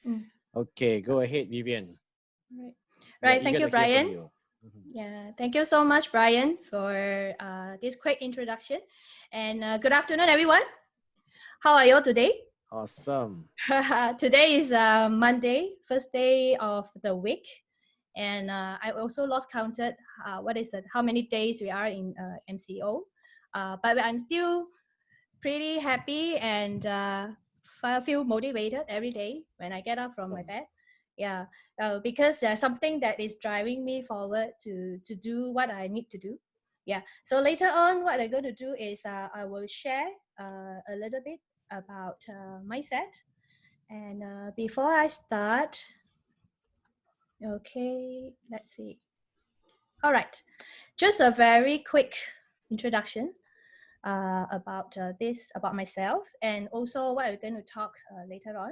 Mm. Okay, go ahead, Vivian. Right. We are Right. Thank eager you, to hear from Brian. you. Mhm. Yeah. Thank you so much, Brian, for this quick introduction. And good afternoon, everyone. How are you all today? Awesome. Today is Monday, first day of the week. And I also lost counted how many days we are in MCO. But I'm still pretty happy and I feel motivated every day when I get up from my bed. Yeah, because there's something that is driving me forward to do what I need to do. Yeah. So later on, what I'm going to do is I will share a little bit about mindset. And before I start, okay, let's see. All right, just a very quick introduction about myself and also what we're going to talk later on.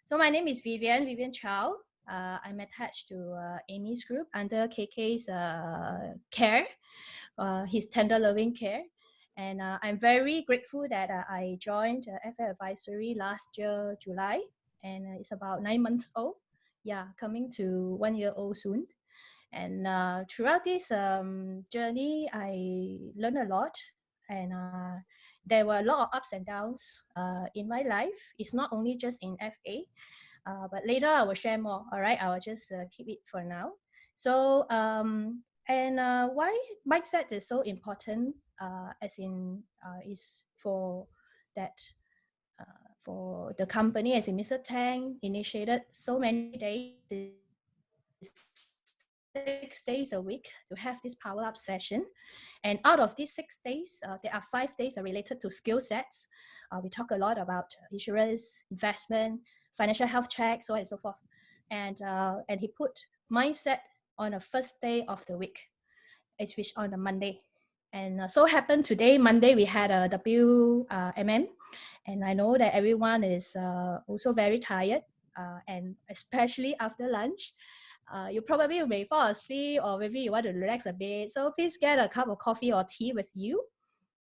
So my name is Vivian Chow. I'm attached to Amy's group under KK's care, his tender loving care. And I'm very grateful that I joined FA Advisory last year, July, and it's about 9 months old. Yeah, coming to 1 year old soon. And throughout this journey, I learned a lot, and there were a lot of ups and downs in my life. It's not only just in FA, but later I will share more. All right, I will just keep it for now. So, why mindset is so important, as in is for that. For the company, as in Mr. Tang initiated so many days, 6 days a week to have this power up session. And out of these 6 days, there are 5 days are related to skill sets. We talk a lot about insurance, investment, financial health check, so on and so forth. And he put mindset on the first day of the week, which on a Monday. And so happened today, Monday, we had a WMM. And I know that everyone is also very tired, and especially after lunch. You probably may fall asleep or maybe you want to relax a bit. So please get a cup of coffee or tea with you,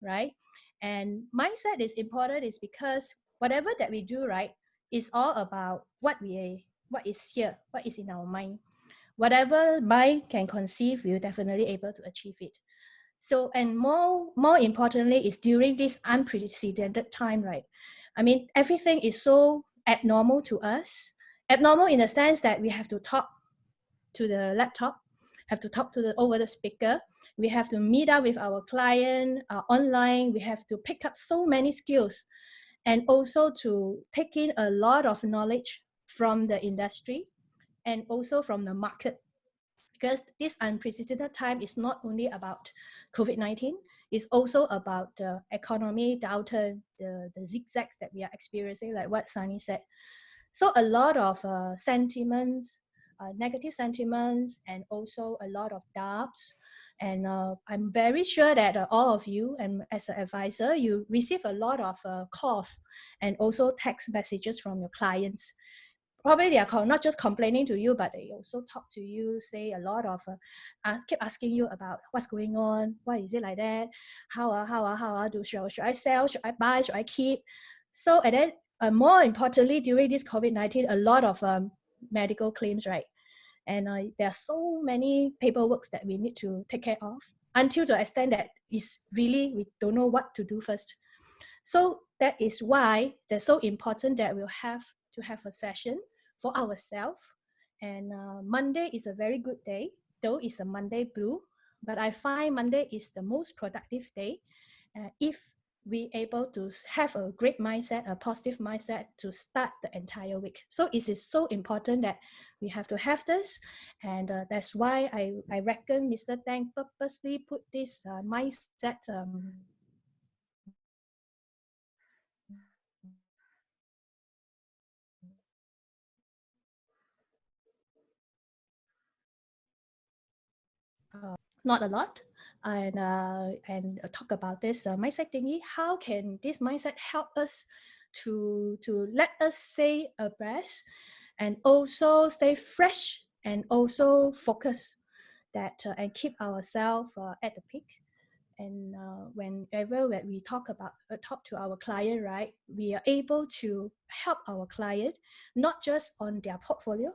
right? And mindset is important is because whatever that we do, right, is all about what is here, what is in our mind. Whatever mind can conceive, we're definitely able to achieve it. So, and more importantly is during this unprecedented time, right? I mean, everything is so abnormal to us. Abnormal in the sense that we have to talk to the laptop, have to talk to the over the speaker. We have to meet up with our client online. We have to pick up so many skills, and also to take in a lot of knowledge from the industry and also from the market. Because this unprecedented time is not only about COVID-19, it's also about the economy downturn, the zigzags that we are experiencing, like what Sunny said. So a lot of sentiments, negative sentiments, and also a lot of doubts. And I'm very sure that all of you, and as an advisor, you receive a lot of calls and also text messages from your clients. Probably they are not just complaining to you, but they also talk to you, say a lot of, keep asking you about what's going on, why is it like that, should I sell, should I buy, should I keep? So, and then more importantly, during this COVID-19, a lot of medical claims, right? And there are so many paperwork that we need to take care of until the extent that is really, we don't know what to do first. So that is why it's so important that we'll have to have a session for ourselves. And Monday is a very good day, though it's a Monday blue, but I find Monday is the most productive day if we able to have a great mindset, a positive mindset to start the entire week. So it is so important that we have to have this. And that's why I reckon Mr. Tang purposely put this mindset not a lot, and talk about this mindset thingy. How can this mindset help us to let us stay abreast and also stay fresh and also focus that and keep ourselves at the peak. And whenever we talk to our client, right, we are able to help our client not just on their portfolio,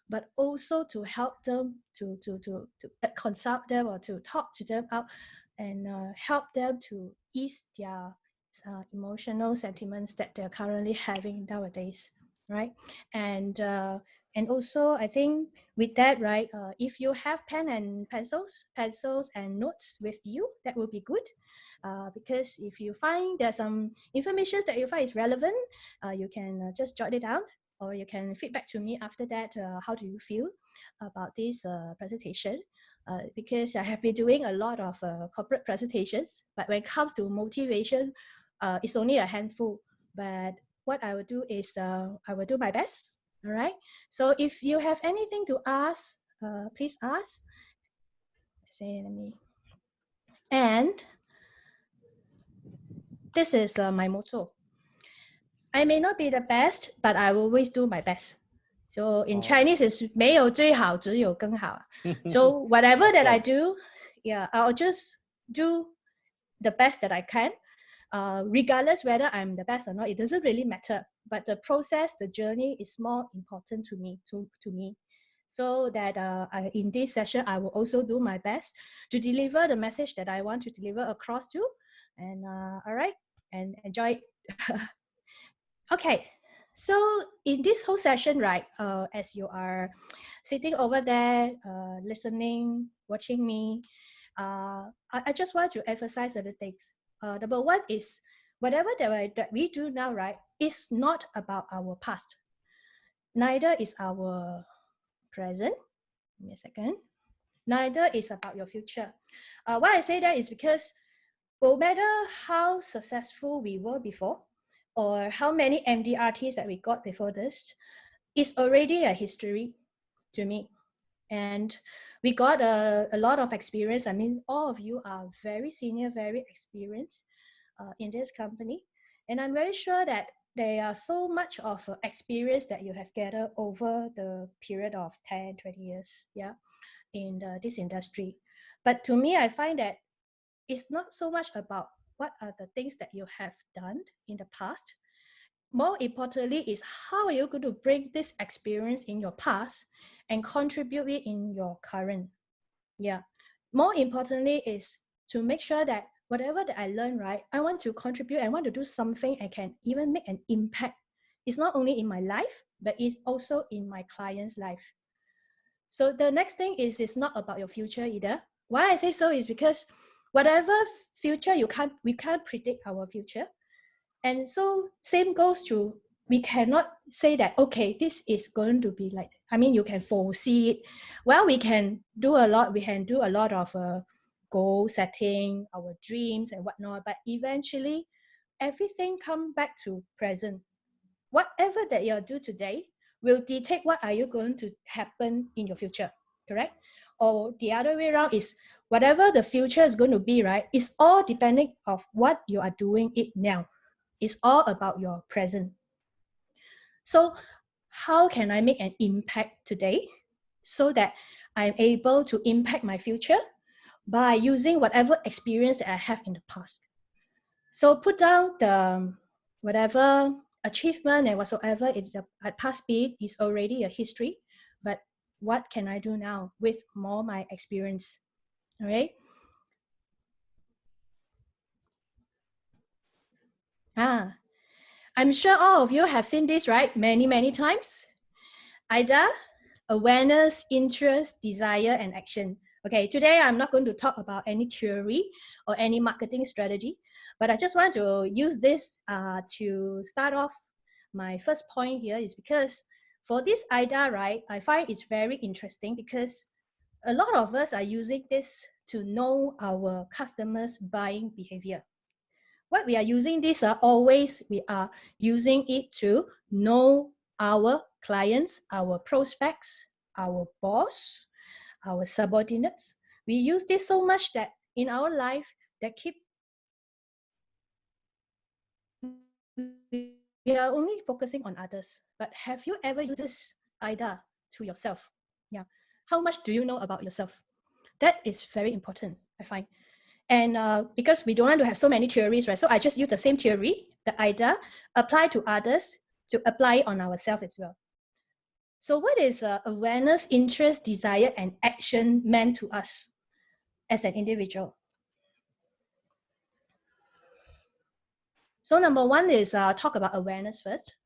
but also to help them to consult them or to talk to them out and help them to ease their emotional sentiments that they're currently having nowadays, right? And also, I think with that, right, if you have pen and pencils and notes with you, that will be good. Because if you find there's some information that you find is relevant, you can just jot it down, or you can feedback to me after that. How do you feel about this presentation? Because I have been doing a lot of corporate presentations, but when it comes to motivation, it's only a handful. But what I will do is I will do my best. All right. So if you have anything to ask, please ask. Let me. And this is my motto. I may not be the best, but I will always do my best. So in Chinese, it's 没有最好，只有更好. So whatever that I do, yeah, I'll just do the best that I can. Regardless whether I'm the best or not, it doesn't really matter. But the process, the journey is more important to me. So that in this session, I will also do my best to deliver the message that I want to deliver across to. And all right, and enjoy. Okay, so in this whole session, right, as you are sitting over there, listening, watching me, I just want to emphasize certain things. Number one is whatever that we do now, right, is not about our past. Neither is our present. Give me a second. Neither is about your future. Why I say that is because no matter how successful we were before, or how many MDRTs that we got before this, it's already a history to me. And we got a lot of experience. I mean, all of you are very senior, very experienced in this company. And I'm very sure that there are so much of experience that you have gathered over the period of 10, 20 years, yeah, in this industry. But to me, I find that it's not so much about what are the things that you have done in the past. More importantly is how are you going to bring this experience in your past and contribute it in your current. Yeah. More importantly is to make sure that whatever that I learn, right, I want to contribute, I want to do something and can even make an impact. It's not only in my life, but it's also in my client's life. So the next thing is it's not about your future either. Why I say so is because whatever future we can't predict our future. And so same goes to, we cannot say that, okay, this is going to be like, I mean, you can foresee it. Well, we can do a lot. We can do a lot of goal setting, our dreams and whatnot. But eventually, everything come back to present. Whatever that you do today will dictate what are you going to happen in your future, correct? Or the other way around is whatever the future is going to be, right? It's all depending of what you are doing it now. It's all about your present. So how can I make an impact today so that I'm able to impact my future by using whatever experience that I have in the past? So put down the whatever achievement and whatsoever in the past be is already a history, but what can I do now with more my experience? All right. I'm sure all of you have seen this, right? Many times. AIDA, awareness, interest, desire, and action. Okay, today I'm not going to talk about any theory or any marketing strategy, but I just want to use this to start off. My first point here is because for this AIDA, right, I find it's very interesting because a lot of us are using this to know our customers' buying behavior. What we are using this always, we are using it to know our clients, our prospects, our boss, our subordinates. We use this so much that in our life that we are only focusing on others. But have you ever used this AIDA to yourself? Yeah. How much do you know about yourself? That is very important, I find. And because we don't want to have so many theories, right? So I just use the same theory, the idea, apply to others to apply it on ourselves as well. So what is awareness, interest, desire, and action meant to us as an individual? So number one is talk about awareness first.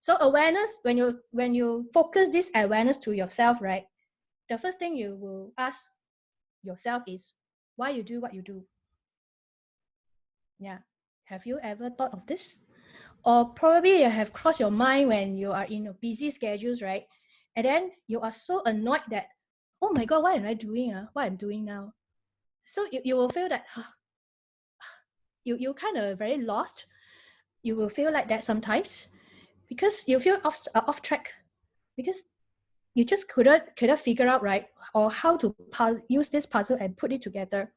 So awareness, when you focus this awareness to yourself, right? The first thing you will ask yourself is why you do what you do. Yeah. Have you ever thought of this? Or probably you have crossed your mind when you are in your busy schedules, right? And then you are so annoyed that, oh my God, what am I doing? What I'm doing now? So you will feel that you kind of very lost. You will feel like that sometimes because you feel off track because you just couldn't figure out, right, or how to use this puzzle and put it together.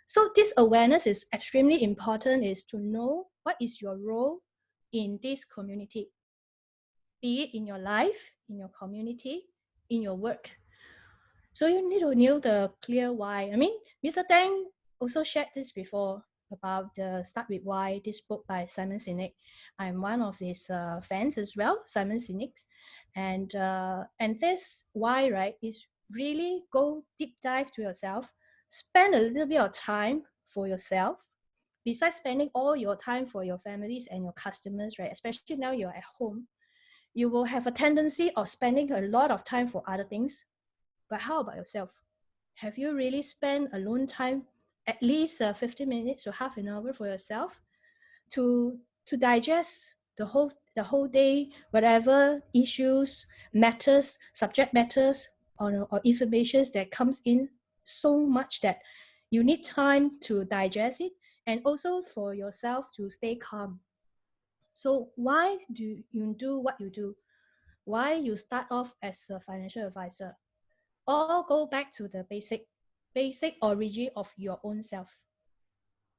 So this awareness is extremely important, is to know what is your role in this community, be it in your life, in your community, in your work. So you need to know the clear why. I mean, Mr. Tang also shared this before about the Start With Why, this book by Simon Sinek. I'm one of his fans as well, Simon Sinek's. And this why, right, is really go deep dive to yourself, spend a little bit of time for yourself, besides spending all your time for your families and your customers, right, especially now you're at home, you will have a tendency of spending a lot of time for other things. But how about yourself? Have you really spent alone time, at least 15 minutes or half an hour for yourself to digest the whole day, whatever issues, matters, subject matters, or information that comes in so much that you need time to digest it, and also for yourself to stay calm. So why do you do what you do? Why you start off as a financial advisor? All go back to the basic origin of your own self.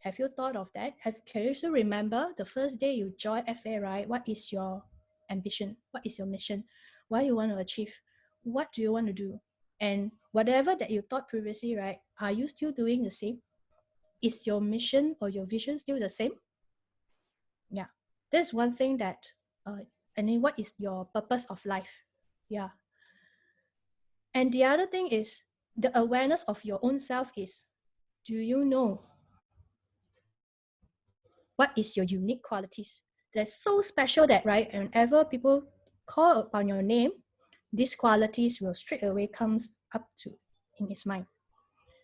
Have you thought of that? Can you still remember the first day you joined FA, right? What is your ambition? What is your mission? What you want to achieve? What do you want to do? And whatever that you thought previously, right? Are you still doing the same? Is your mission or your vision still the same? Yeah, that's one thing that, and then what is your purpose of life? Yeah. And the other thing is the awareness of your own self is, do you know what is your unique qualities? They're so special that, right, whenever people call upon your name, these qualities will straight away comes up to in his mind.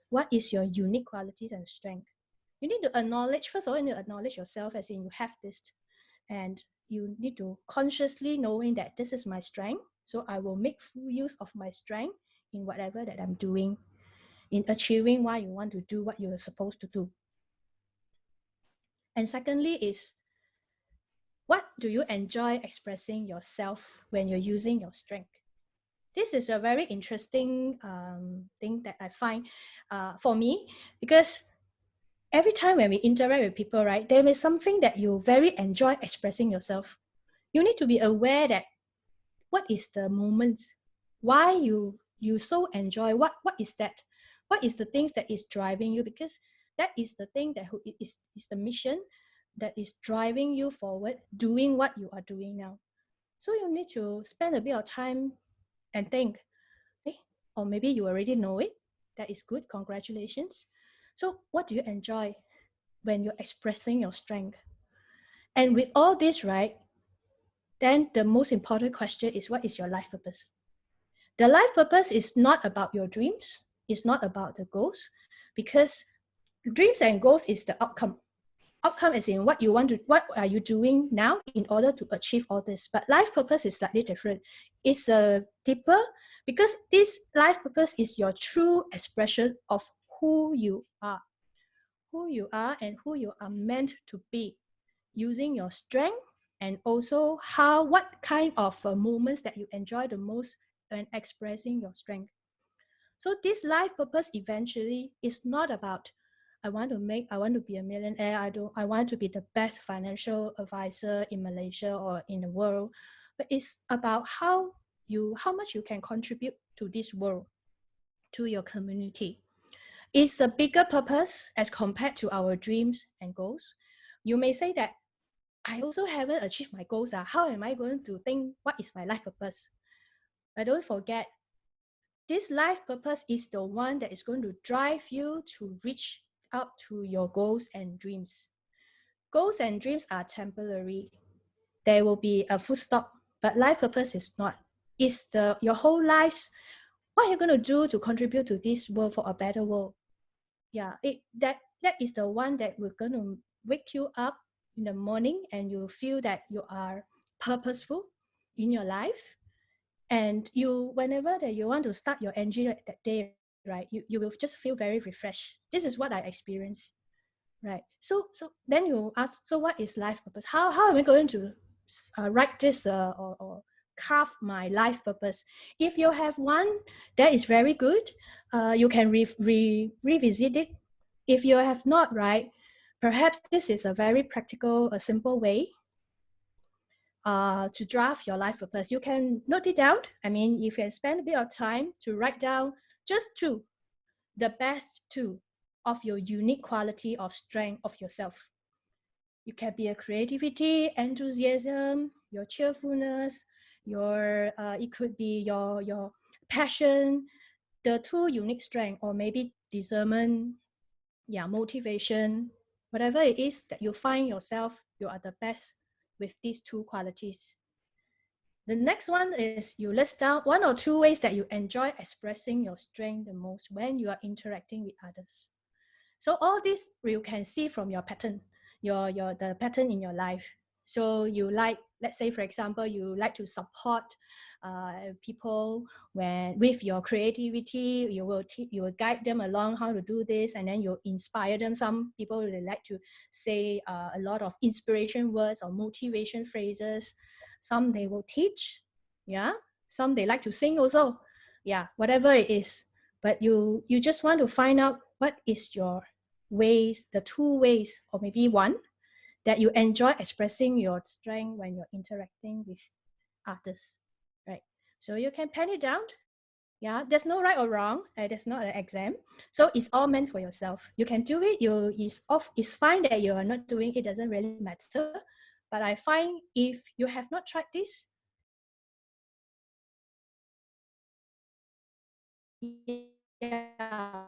What is your unique qualities and strength? You need to acknowledge, first of all, you need to acknowledge yourself as in you have this. And you need to consciously knowing that this is my strength. So I will make full use of my strength in whatever that I'm doing, in achieving what you want to do, what you're supposed to do. And secondly is, what do you enjoy expressing yourself when you're using your strength? This is a very interesting thing that I find for me, because every time when we interact with people, right, there is something that you very enjoy expressing yourself. You need to be aware that what is the moment, why you so enjoy, what is that, what is the things that is driving you, because that is the thing that is the mission that is driving you forward, doing what you are doing now. So you need to spend a bit of time and think, or maybe you already know it, that is good, congratulations. So what do you enjoy when you're expressing your strength? And with all this, right, then the most important question is, what is your life purpose? The life purpose is not about your dreams. It's not about the goals, because dreams and goals is the outcome. Outcome is in what you want to, what are you doing now in order to achieve all this. But life purpose is slightly different. It's deeper, because this life purpose is your true expression of who you are and who you are meant to be, using your strength, and also what kind of moments that you enjoy the most when expressing your strength. So this life purpose eventually is not about, I want to be a millionaire. I want to be the best financial advisor in Malaysia or in the world, but it's about how much you can contribute to this world, to your community. is a bigger purpose as compared to our dreams and goals. You may say that I also haven't achieved my goals. How am I going to think what is my life purpose? But don't forget, this life purpose is the one that is going to drive you to reach out to your goals and dreams. Goals and dreams are temporary. There will be a full stop, but life purpose is not. It's your whole life. What are you going to do to contribute to this world for a better world? Yeah, that is the one that we're going to wake you up in the morning and you feel that you are purposeful in your life. And you, whenever that you want to start your engine that day, right, you will just feel very refreshed. This is what I experienced, right? So then you ask, so what is life purpose? How am I going to write this or craft my life purpose? If you have one, that is very good. You can revisit it. If you have not, right, perhaps this is a very practical, a simple way to draft your life purpose. You can note it down. I mean, you can spend a bit of time to write down just two, the best two of your unique quality of strength of yourself. You can be a creativity, enthusiasm, your cheerfulness, your it could be your passion, the two unique strength, or maybe discernment, yeah, motivation, whatever it is that you find yourself, you are the best with these two qualities. The next one is you list down one or two ways that you enjoy expressing your strength the most when you are interacting with others. So all this you can see from your pattern, the pattern in your life. So you like, let's say for example, you like to support people when with your creativity. You will guide them along how to do this, and then you inspire them. Some people they like to say a lot of inspiration words or motivation phrases. Some they will teach, yeah. Some they like to sing also, yeah. Whatever it is, but you just want to find out what is your ways, the two ways, or maybe one that you enjoy expressing your strength when you're interacting with others, right? So you can pen it down. Yeah, there's no right or wrong. There's not an exam. So it's all meant for yourself. You can do it. It's fine that you are not doing it. Doesn't really matter. But I find if you have not tried this, yeah,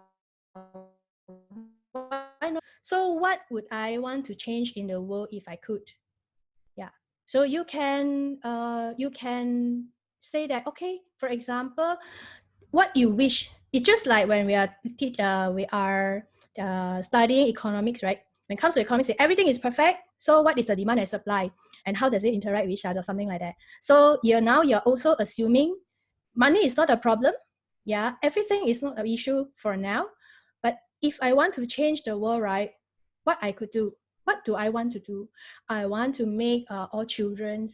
why not? So what would I want to change in the world if I could? Yeah. So you can say that, okay, for example, what you wish. It's just like when we are studying economics, right? When it comes to economics, everything is perfect. So what is the demand and supply, and how does it interact with each other, something like that. So you're also assuming money is not a problem. Yeah, everything is not an issue for now. But if I want to change the world, right, what I could do, what do I want to do? I want to make all children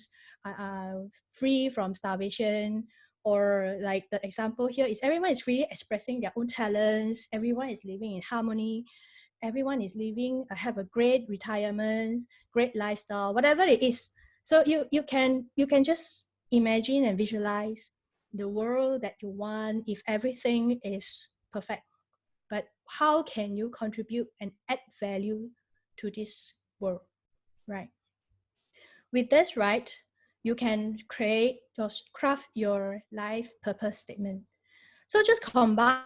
free from starvation, or like the example here is everyone is freely expressing their own talents, everyone is living in harmony, everyone is living have a great retirement, great lifestyle, whatever it is. So you can just imagine and visualize the world that you want if everything is perfect. But how can you contribute and add value to this world, right? With this, right, you can craft your life purpose statement. So just combine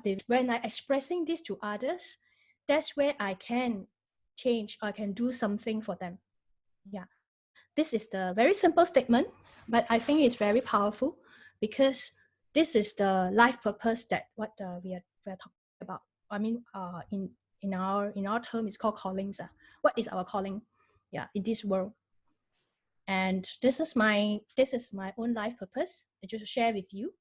this when I expressing this to others, that's where I can change or I can do something for them. Yeah, this is the very simple statement, but I think it's very powerful because this is the life purpose that what we're talking about. I mean, in our term, it's called callings. What is our calling? Yeah, in this world. And this is my own life purpose. I just share with you.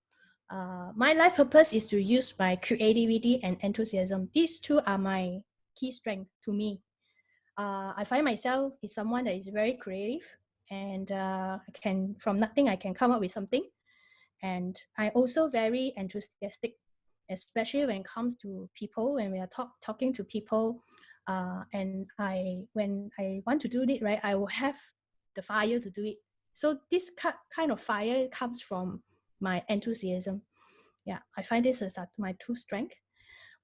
My life purpose is to use my creativity and enthusiasm. These two are my key strength to me. I find myself is someone that is very creative, and I can from nothing I can come up with something. And I'm also very enthusiastic, especially when it comes to people. When we are talking to people, and when I want to do it, right, I will have the fire to do it. So this kind of fire comes from my enthusiasm. Yeah, I find this as my true strength.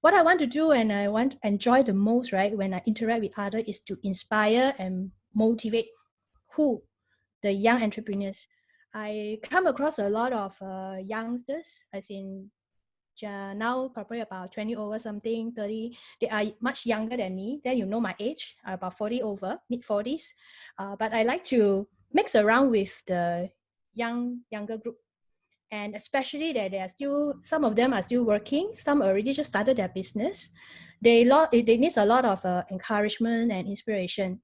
What I want to do and I want to enjoy the most, right, when I interact with others is to inspire and motivate who? The young entrepreneurs. I come across a lot of youngsters, as in now probably about 20 over something, 30. They are much younger than me. Then you know my age, about 40 over, mid 40s. But I like to mix around with the younger group. And especially that they are still, some of them are still working, some already just started their business. They need a lot of encouragement and inspiration.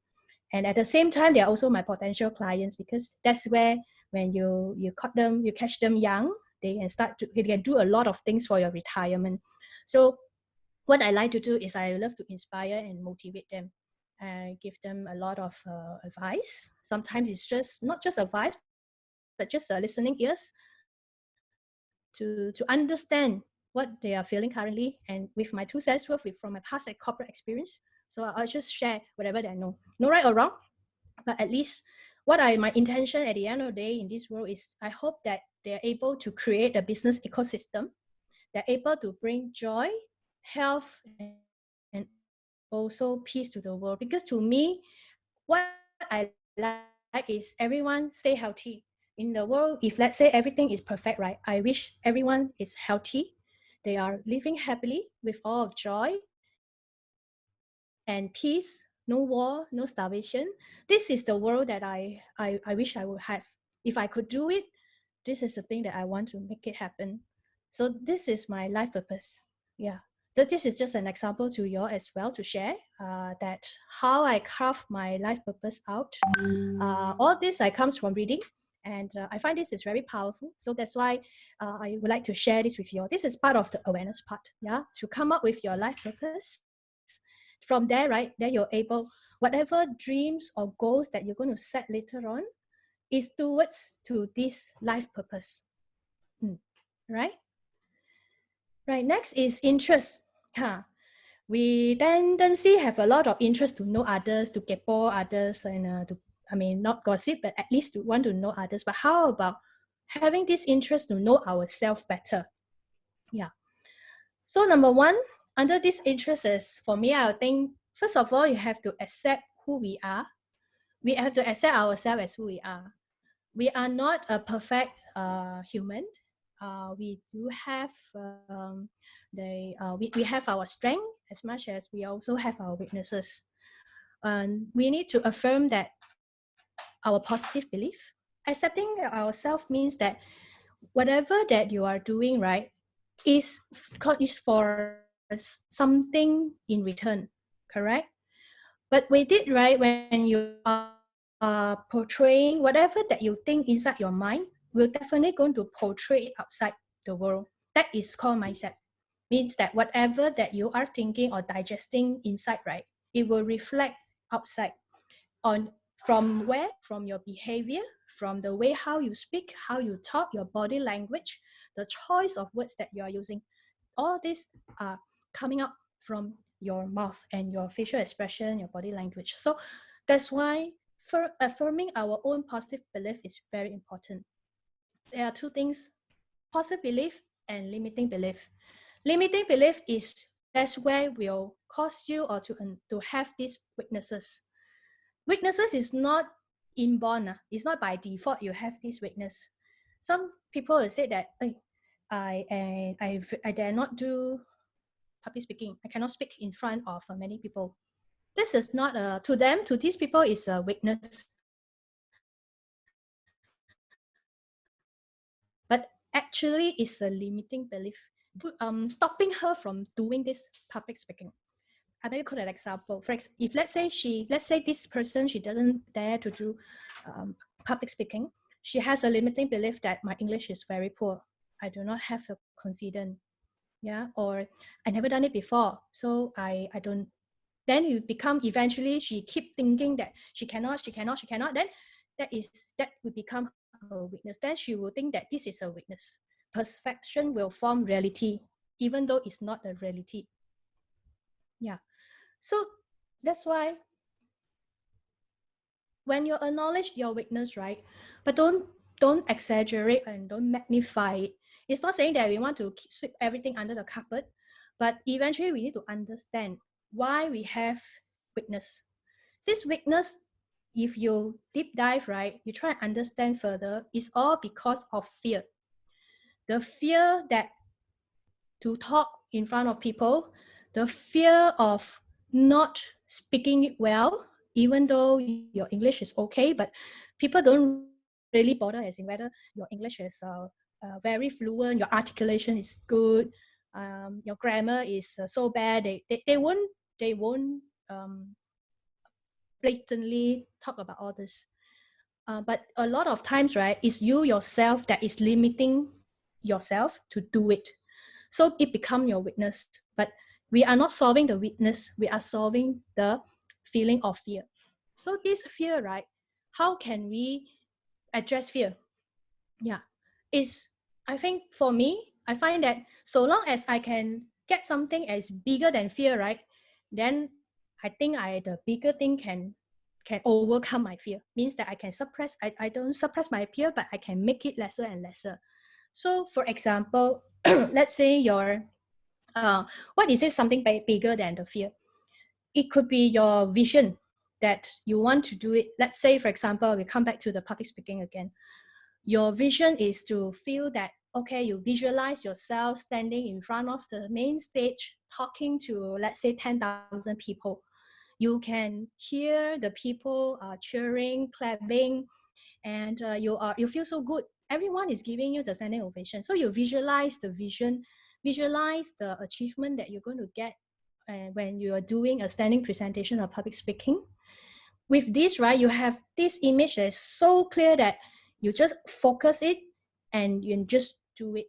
And at the same time, they're also my potential clients, because that's where when you catch them young, they can do a lot of things for your retirement. So what I like to do is I love to inspire and motivate them. I give them a lot of advice. Sometimes it's just not just advice, but just listening ears to understand what they are feeling currently. And with my 2 cents worth from my past corporate experience, so I'll just share whatever that I know. No right or wrong, but at least my intention at the end of the day in this world is I hope that they're able to create a business ecosystem. They're able to bring joy, health, and also peace to the world. Because to me, what I like is everyone stay healthy. In the world, if let's say everything is perfect, right, I wish everyone is healthy. They are living happily with all of joy and peace, no war, no starvation. This is the world that I wish I would have. If I could do it, this is the thing that I want to make it happen. So this is my life purpose. Yeah. So this is just an example to you all as well to share that how I carve my life purpose out. All this I comes from reading, and I find this is very powerful. So that's why I would like to share this with you all. This is part of the awareness part. Yeah, to come up with your life purpose. From there, right, then you're able, whatever dreams or goals that you're going to set later on is towards to this life purpose. Hmm. Right? Right. Next is interest. Huh. We tendency have a lot of interest to know others, to kepo others, and not gossip, but at least to want to know others. But how about having this interest to know ourselves better? Yeah. So number one, under this interest is, for me, I think, first of all, you have to accept who we are. We have to accept ourselves as who we are. We are not a perfect human. We do have we have our strength as much as we also have our weaknesses. And we need to affirm that our positive belief. Accepting ourselves means that whatever that you are doing, right, is for something in return, correct? But with it, right, when you are portraying whatever that you think inside your mind, will definitely going to portray it outside the world. That is called mindset. Means that whatever that you are thinking or digesting inside, right, it will reflect outside. On from where? From your behavior, from the way how you speak, how you talk, your body language, the choice of words that you are using. All these are coming up from your mouth and your facial expression, your body language. So that's why for affirming our own positive belief is very important. There are two things: positive belief and limiting belief. Limiting belief is that's where will cause you or to have these weaknesses. Weaknesses is not inborn. It's not by default you have this weakness. Some people will say that I dare not do public speaking. I cannot speak in front of many people. This is not to them, to these people, is a weakness. But actually, it's the limiting belief, stopping her from doing this public speaking. I maybe quote an example. If let's say this person, she doesn't dare to do public speaking. She has a limiting belief that my English is very poor. I do not have the confidence. Yeah, or I never done it before, so I don't. Then you become, eventually she keep thinking that she cannot. Then that will become her weakness. Then she will think that this is a weakness. Perception will form reality, even though it's not a reality. Yeah. So that's why when you acknowledge your weakness, right? But don't exaggerate and don't magnify it. It's not saying that we want to sweep everything under the carpet, but eventually we need to understand why we have weakness. This weakness, if you deep dive, right, you try and understand further, is all because of fear. The fear that to talk in front of people, the fear of not speaking it well, even though your English is okay, but people don't really bother as in whether your English is very fluent, your articulation is good, your grammar is so bad. They won't blatantly talk about all this. But a lot of times, right, it's you yourself that is limiting yourself to do it. So it becomes your weakness. But we are not solving the weakness, we are solving the feeling of fear. So this fear, right, how can we address fear? Yeah, is I think for me, I find that so long as I can get something as bigger than fear, right, then I think the bigger thing can overcome my fear. Means that I can suppress, I don't suppress my fear, but I can make it lesser and lesser. So for example, let's say what is it something bigger than the fear? It could be your vision that you want to do it. Let's say, for example, we come back to the public speaking again. Your vision is to feel that, okay, you visualize yourself standing in front of the main stage, talking to, let's say, 10,000 people. You can hear the people cheering, clapping, and you feel so good. Everyone is giving you the standing ovation. So you visualize the vision, visualize the achievement that you're going to get when you are doing a standing presentation or public speaking. With this, right, you have this image that is so clear that you just focus it and you just do it.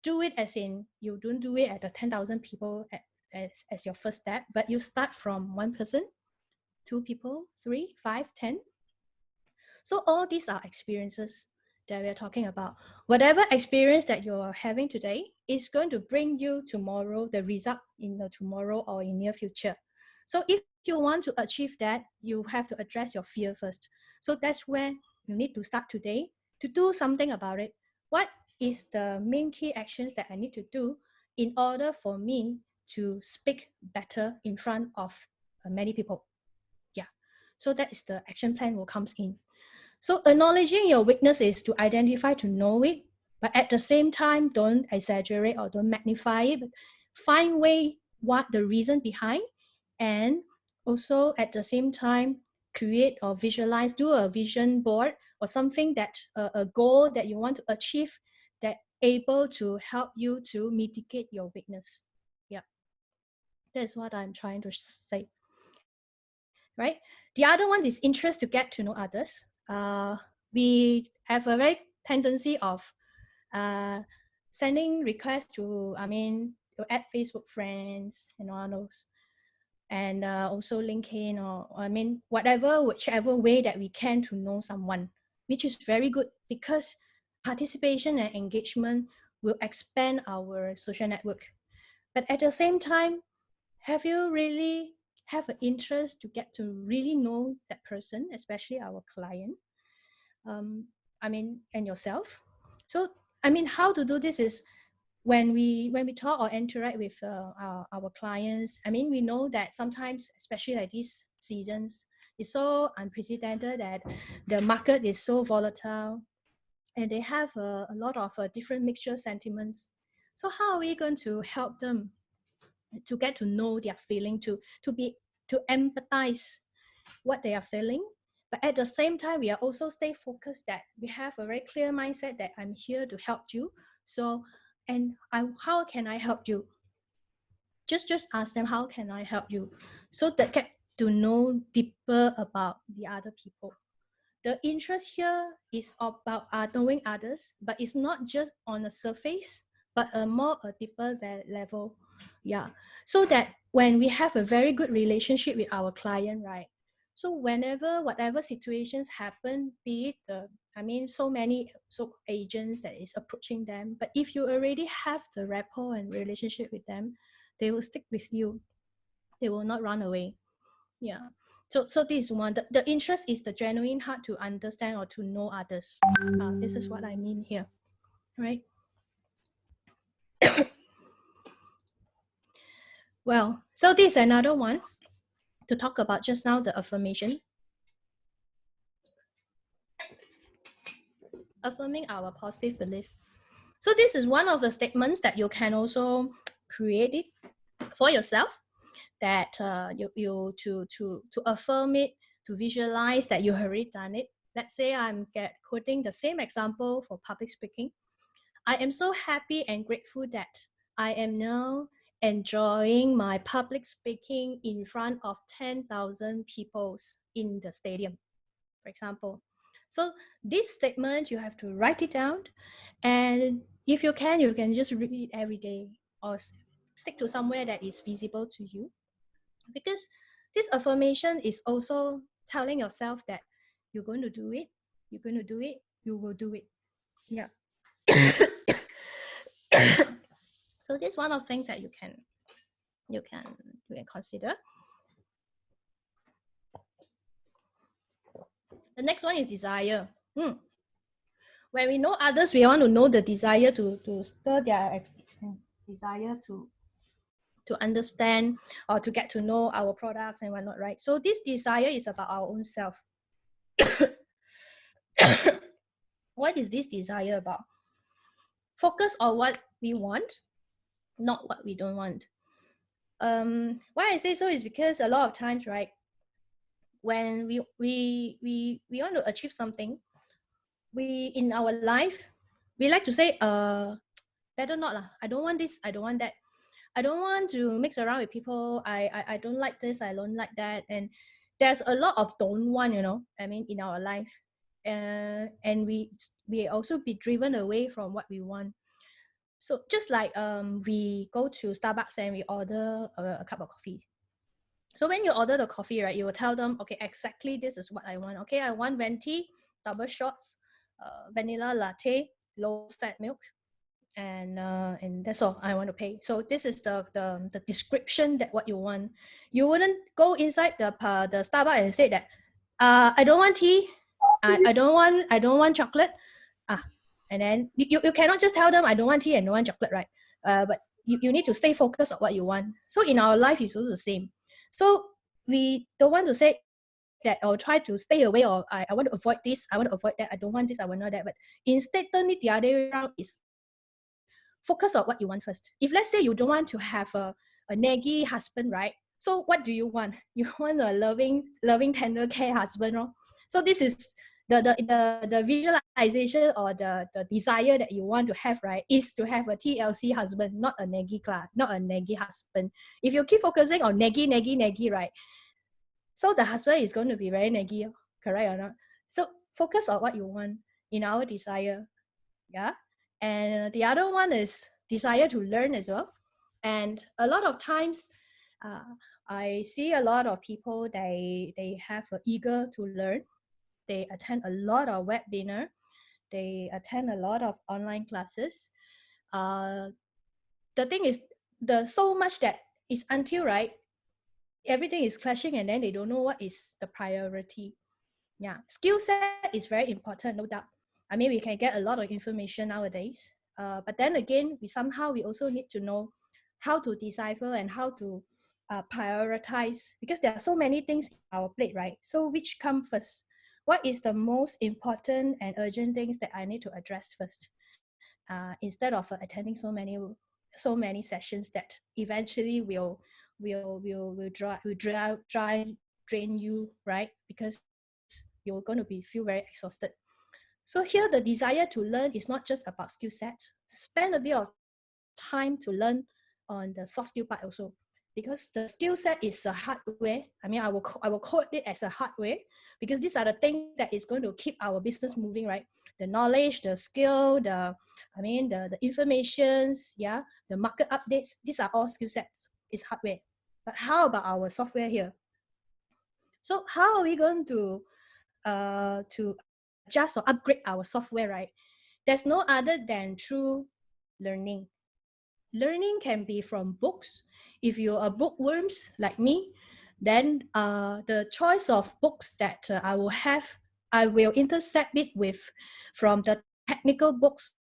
Do it as in you don't do it at the 10,000 people as your first step, but you start from one person, two people, three, five, 10. So all these are experiences that we're talking about. Whatever experience that you're having today is going to bring you tomorrow the result in the tomorrow or in near future. So if you want to achieve that, you have to address your fear first. So that's where you need to start today to do something about it. What is the main key actions that I need to do in order for me to speak better in front of many people? Yeah. So that is the action plan will comes in. So acknowledging your weakness is to identify, to know it, but at the same time, don't exaggerate or don't magnify it. But find what the reason behind, and also at the same time, create or visualize, do a vision board or something that a goal that you want to achieve that able to help you to mitigate your weakness. Yeah, that's what I'm trying to say. Right. The other one is interest to get to know others. We have a very tendency of uh, sending requests to, to add Facebook friends and all those, and also LinkedIn, or whichever way that we can to know someone, which is very good because participation and engagement will expand our social network. But at the same time, have you really have an interest to get to really know that person, especially our client, and yourself? So how to do this is when we talk or interact with our clients. We know that sometimes, especially like these seasons, it's so unprecedented that the market is so volatile, and they have a lot of different mixture sentiments. So how are we going to help them to get to know their feeling, to empathize what they are feeling? But at the same time, we are also stay focused that we have a very clear mindset that I'm here to help you. So, how can I help you? Just ask them, how can I help you? So that get to know deeper about the other people. The interest here is about knowing others, but it's not just on the surface, but a deeper level. Yeah. So that when we have a very good relationship with our client, right? So whatever situations happen, be it so many agents that is approaching them, but if you already have the rapport and relationship with them, they will stick with you. They will not run away. Yeah. So this one, the interest is the genuine heart to understand or to know others. This is what I mean here, right? Well, so this is another one to talk about just now, the affirmation. Affirming our positive belief. So this is one of the statements that you can also create it for yourself, that you to affirm it, to visualize that you have already done it. Let's say I'm quoting the same example for public speaking. I am so happy and grateful that I am now enjoying my public speaking in front of 10,000 people in the stadium, for example. So this statement, you have to write it down. And if you can just read it every day or stick to somewhere that is visible to you. Because this affirmation is also telling yourself that you're going to do it, you're going to do it, you will do it. Yeah. So this is one of the things that you can consider. The next one is desire. When we know others, we want to know the desire to stir their desire to understand or to get to know our products and whatnot, right? So this desire is about our own self. What is this desire about? Focus on what we want, not what we don't want. Why I say so is because a lot of times, right, when we want to achieve something, we in our life, we like to say, better not lah. I don't want this, I don't want that. I don't want to mix around with people. I don't like this, I don't like that. And there's a lot of don't want, I mean, in our life. And we also be driven away from what we want. So just like we go to Starbucks and we order a cup of coffee. So when you order the coffee, right, you will tell them, okay, exactly this is what I want. Okay, I want venti, double shots, vanilla latte, low fat milk, and that's all I want to pay. So this is the description that what you want. You wouldn't go inside the Starbucks and say that I don't want tea, I don't want chocolate, and then you cannot just tell them I don't want tea and don't want chocolate, right? But you need to stay focused on what you want. So in our life it's also the same. So we don't want to say that or try to stay away, or I want to avoid this, I want to avoid that, I don't want this, I want not that. But instead, turn it the other way around, is focus on what you want first. If let's say you don't want to have a naggy husband, right? So what do you want? You want a loving, tender care husband, right? So this is the visualization or the desire that you want to have, right? Is to have a TLC husband, not a naggy husband. If you keep focusing on naggy, right? So the husband is going to be very naggy, correct or not? So focus on what you want in our desire, yeah. And the other one is desire to learn as well. And a lot of times, I see a lot of people, they have eager to learn. They attend a lot of webinar. They attend a lot of online classes. The thing is, so much that is until, right, everything is clashing and then they don't know what is the priority. Yeah, skill set is very important, no doubt. I mean, we can get a lot of information nowadays. But then again, we also need to know how to decipher and how to prioritize, because there are so many things in our plate, right? So which come first? What is the most important and urgent things that I need to address first? Instead of attending so many sessions that eventually will drain you, right? Because you're going to feel very exhausted. So here, the desire to learn is not just about skill set. Spend a bit of time to learn on the soft skill part also, because the skill set is a hardware. I mean, I will code it as a hardware, because these are the things that is going to keep our business moving, right? The knowledge, the skill, the informations, yeah, the market updates. These are all skill sets. It's hardware. But how about our software here? So how are we going to adjust or upgrade our software, right? There's no other than through learning. Learning can be from books. If you're a bookworms like me, Then the choice of books that I will intersect it with from the technical books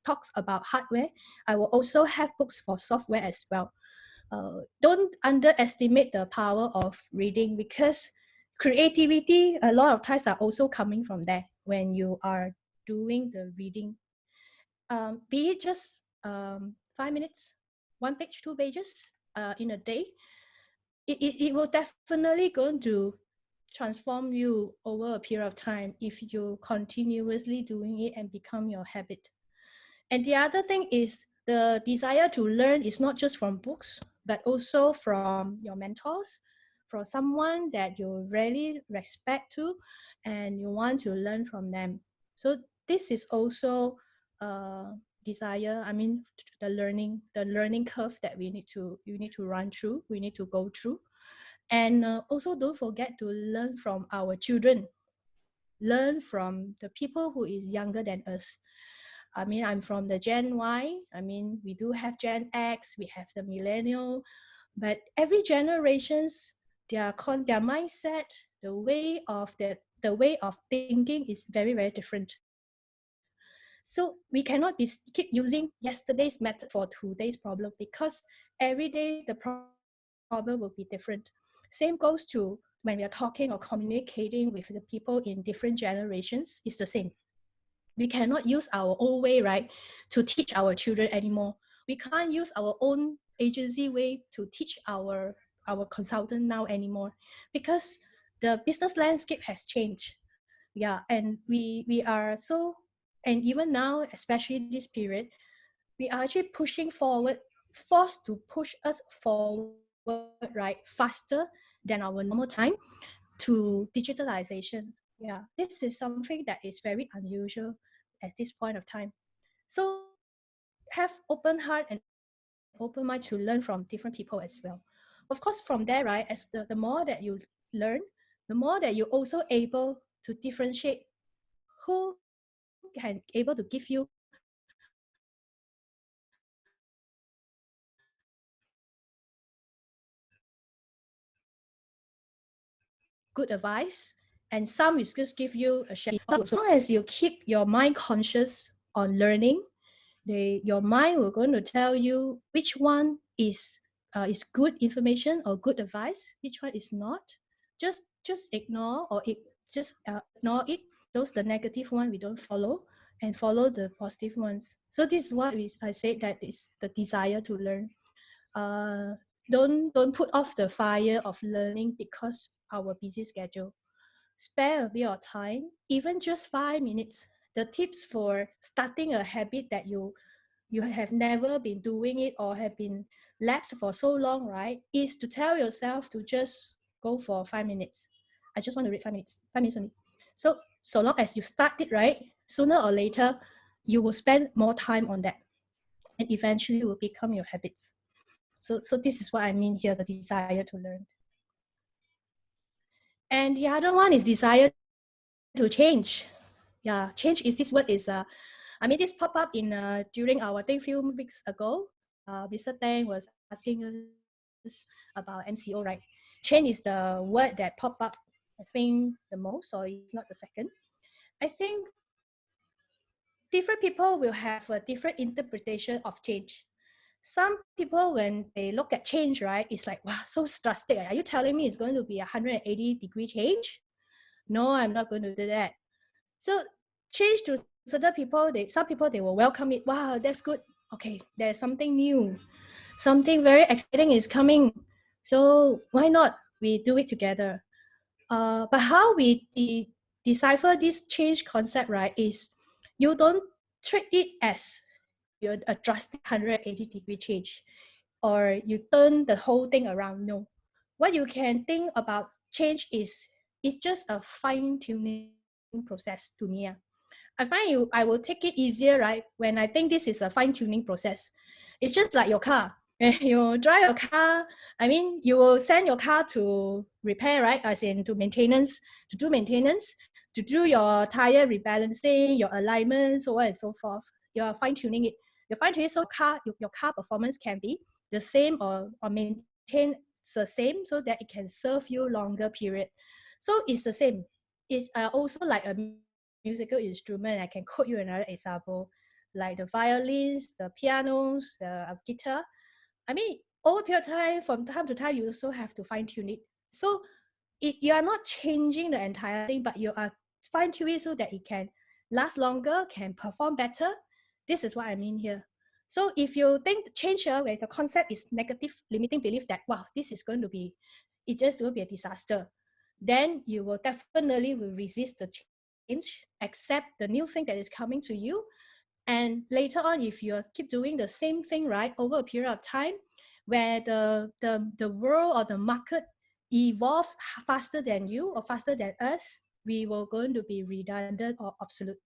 talks about hardware. I will also have books for software as well. Don't underestimate the power of reading, because creativity a lot of times are also coming from there when you are doing the reading. Be it just 5 minutes, 1 page, 2 pages in a day, it will definitely going to transform you over a period of time if you continuously doing it and become your habit. And the other thing is the desire to learn is not just from books, but also from your mentors, from someone that you really respect to, and you want to learn from them. So this is also desire. I mean, the learning curve that you need to run through. We need to go through, and also don't forget to learn from our children. Learn from the people who is younger than us. I mean, I'm from the Gen Y. I mean, we do have Gen X, we have the millennial, but every generations, their mindset, the way of thinking is very, very different. So we cannot keep using yesterday's method for today's problem, because every day the problem will be different. Same goes to when we are talking or communicating with the people in different generations, it's the same. We cannot use our old way, right, to teach our children anymore. We can't use our own agency way to teach our consultant now anymore, because the business landscape has changed. Yeah, and we are so, and even now, especially this period, we are actually pushing forward, forced to push us forward, right, faster than our normal time to digitalization. Yeah, this is something that is very unusual at this point of time. So have open heart and open mind to learn from different people as well. Of course, from there, right, as the more that you learn, the more that you're also able to differentiate who can able to give you good advice, and some is just give you a sharing as long as you keep your mind conscious on learning, your mind will going to tell you which one is good information or good advice, which one is not. Just ignore, or ignore it. Those the negative one we don't follow, and follow the positive ones. So this is what I say, that is the desire to learn. uh, don't put off the fire of learning because our busy schedule. Spare a bit of time, even just 5 minutes. The tips for starting a habit that you have never been doing it or have been lapsed for so long, right, is to tell yourself to just go for 5 minutes. I just want to read 5 minutes, 5 minutes only. So long as you start it, right, sooner or later you will spend more time on that, and eventually will become your habits. So this is what I mean here, the desire to learn. And the other one is desire to change. Yeah, change is this word is I mean, this pop up in during our, I think, few weeks ago. Mr. Tang was asking us about MCO, right? Change is the word that pop up, I think, the most, or if not the second. I think different people will have a different interpretation of change. Some people, when they look at change, right, it's like, wow, so drastic. Are you telling me it's going to be 180-degree change? No, I'm not going to do that. So change to certain people, some people they will welcome it. Wow, that's good. Okay, there's something new. Something very exciting is coming. So why not we do it together? But how we decipher this change concept, right, is you don't treat it as you're a drastic 180-degree change, or you turn the whole thing around. No. What you can think about change is it's just a fine-tuning process to me. I find I will take it easier, right, when I think this is a fine-tuning process. It's just like your car. You drive your car, I mean, you will send your car to repair, right, as in to maintenance, to do your tire rebalancing, your alignment, so on and so forth. You're fine-tuning it. You're fine-tuning so your car performance can be the same or maintain the same so that it can serve you longer period. So it's the same. It's also like a musical instrument. I can quote you another example, like the violins, the pianos, the guitar. I mean, over a period of time, from time to time, you also have to fine tune it. So you are not changing the entire thing, but you are fine tuning it so that it can last longer, can perform better. This is what I mean here. So if you think change here, where the concept is negative, limiting belief that wow, this is going to be, it just will be a disaster, then you will definitely will resist the change, accept the new thing that is coming to you, and later on, if you keep doing the same thing, right, over a period of time, where the world or the market evolves faster than you or faster than us, we will going to be redundant or obsolete.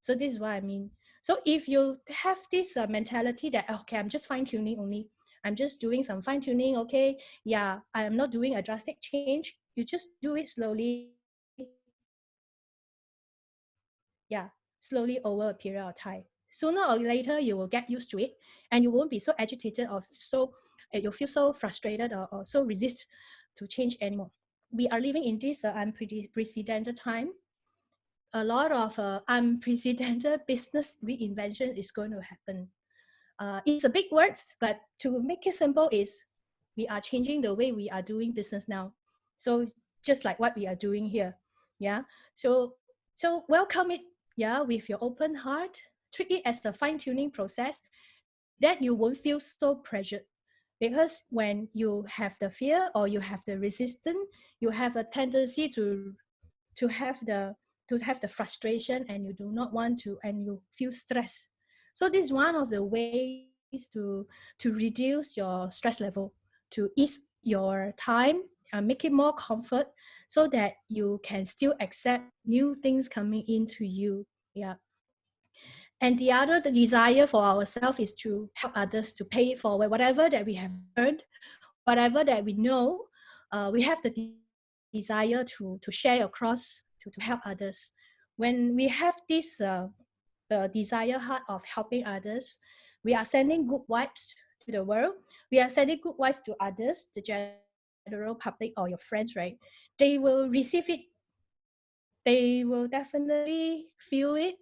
So this is what I mean. So if you have this mentality that, okay, I'm just fine tuning only, I'm just doing some fine tuning, okay, yeah, I am not doing a drastic change, you just do it slowly, yeah, slowly over a period of time. Sooner or later, you will get used to it, and you won't be so agitated or so you'll feel so frustrated or so resist to change anymore. We are living in this unprecedented time. A lot of unprecedented business reinvention is going to happen. It's a big word, but to make it simple is we are changing the way we are doing business now. So just like what we are doing here, yeah. So welcome it, yeah, with your open heart. Treat it as a fine tuning process that you won't feel so pressured. Because when you have the fear or you have the resistance, you have a tendency to have the frustration, and you do not want to, and you feel stress. So this is one of the ways to reduce your stress level, to ease your time, make it more comfort, so that you can still accept new things coming into you. Yeah. And the desire for ourselves is to help others to pay it forward. Whatever that we have learned, whatever that we know, we have the desire to share across, to help others. When we have this desire heart of helping others, we are sending good vibes to the world. We are sending good vibes to others, the general public or your friends, right? They will receive it, they will definitely feel it,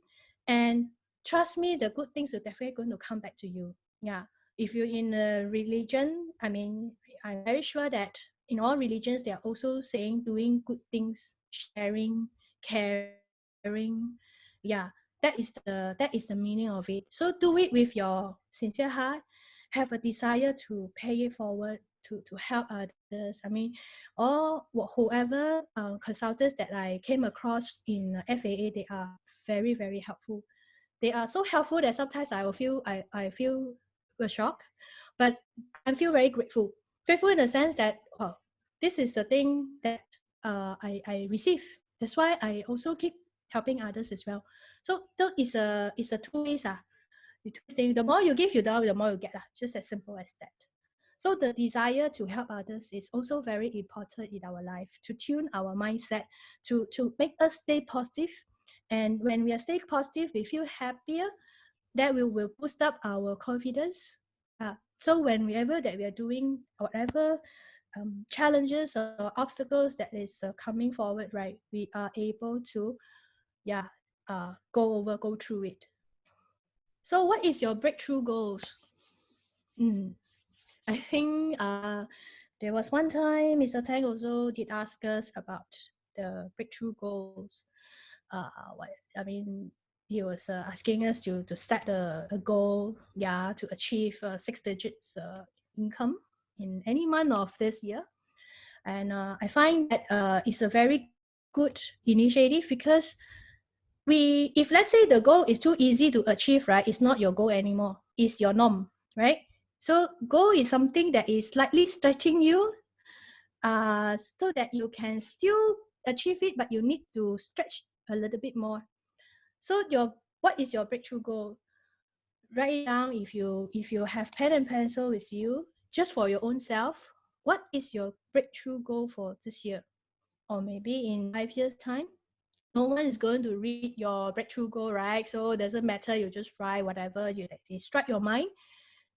and trust me, the good things are definitely going to come back to you. Yeah. If you're in a religion, I mean, I'm very sure that in all religions, they are also saying doing good things, sharing, caring. Yeah, that is the meaning of it. So do it with your sincere heart. Have a desire to pay it forward, to help others. I mean, or whoever consultants that I came across in FAA, they are very, very helpful. They are so helpful that sometimes I feel a shock, but I feel very grateful. Grateful in the sense that, oh, this is the thing that I receive. That's why I also keep helping others as well. So it's a two ways. The more you give, the more you get. Just as simple as that. So the desire to help others is also very important in our life, to tune our mindset, to make us stay positive. And when we are staying positive, we feel happier. That will boost up our confidence. So whenever that we are doing whatever challenges or obstacles that is coming forward, right, we are able to, yeah, go through it. So what is your breakthrough goals? I think there was one time Mr. Tang also did ask us about the breakthrough goals. What I mean, he was asking us to set a goal, yeah, to achieve 6 digits income in any month of this year. And I find that it's a very good initiative, because if let's say the goal is too easy to achieve, right, it's not your goal anymore, it's your norm, right? So goal is something that is slightly stretching you, so that you can still achieve it, but you need to stretch a little bit more. So what is your breakthrough goal? Write it down. If you have pen and pencil with you, just for your own self, what is your breakthrough goal for this year, or maybe in 5 years time? No one is going to read your breakthrough goal, right? So it doesn't matter, you just write whatever you strike your mind.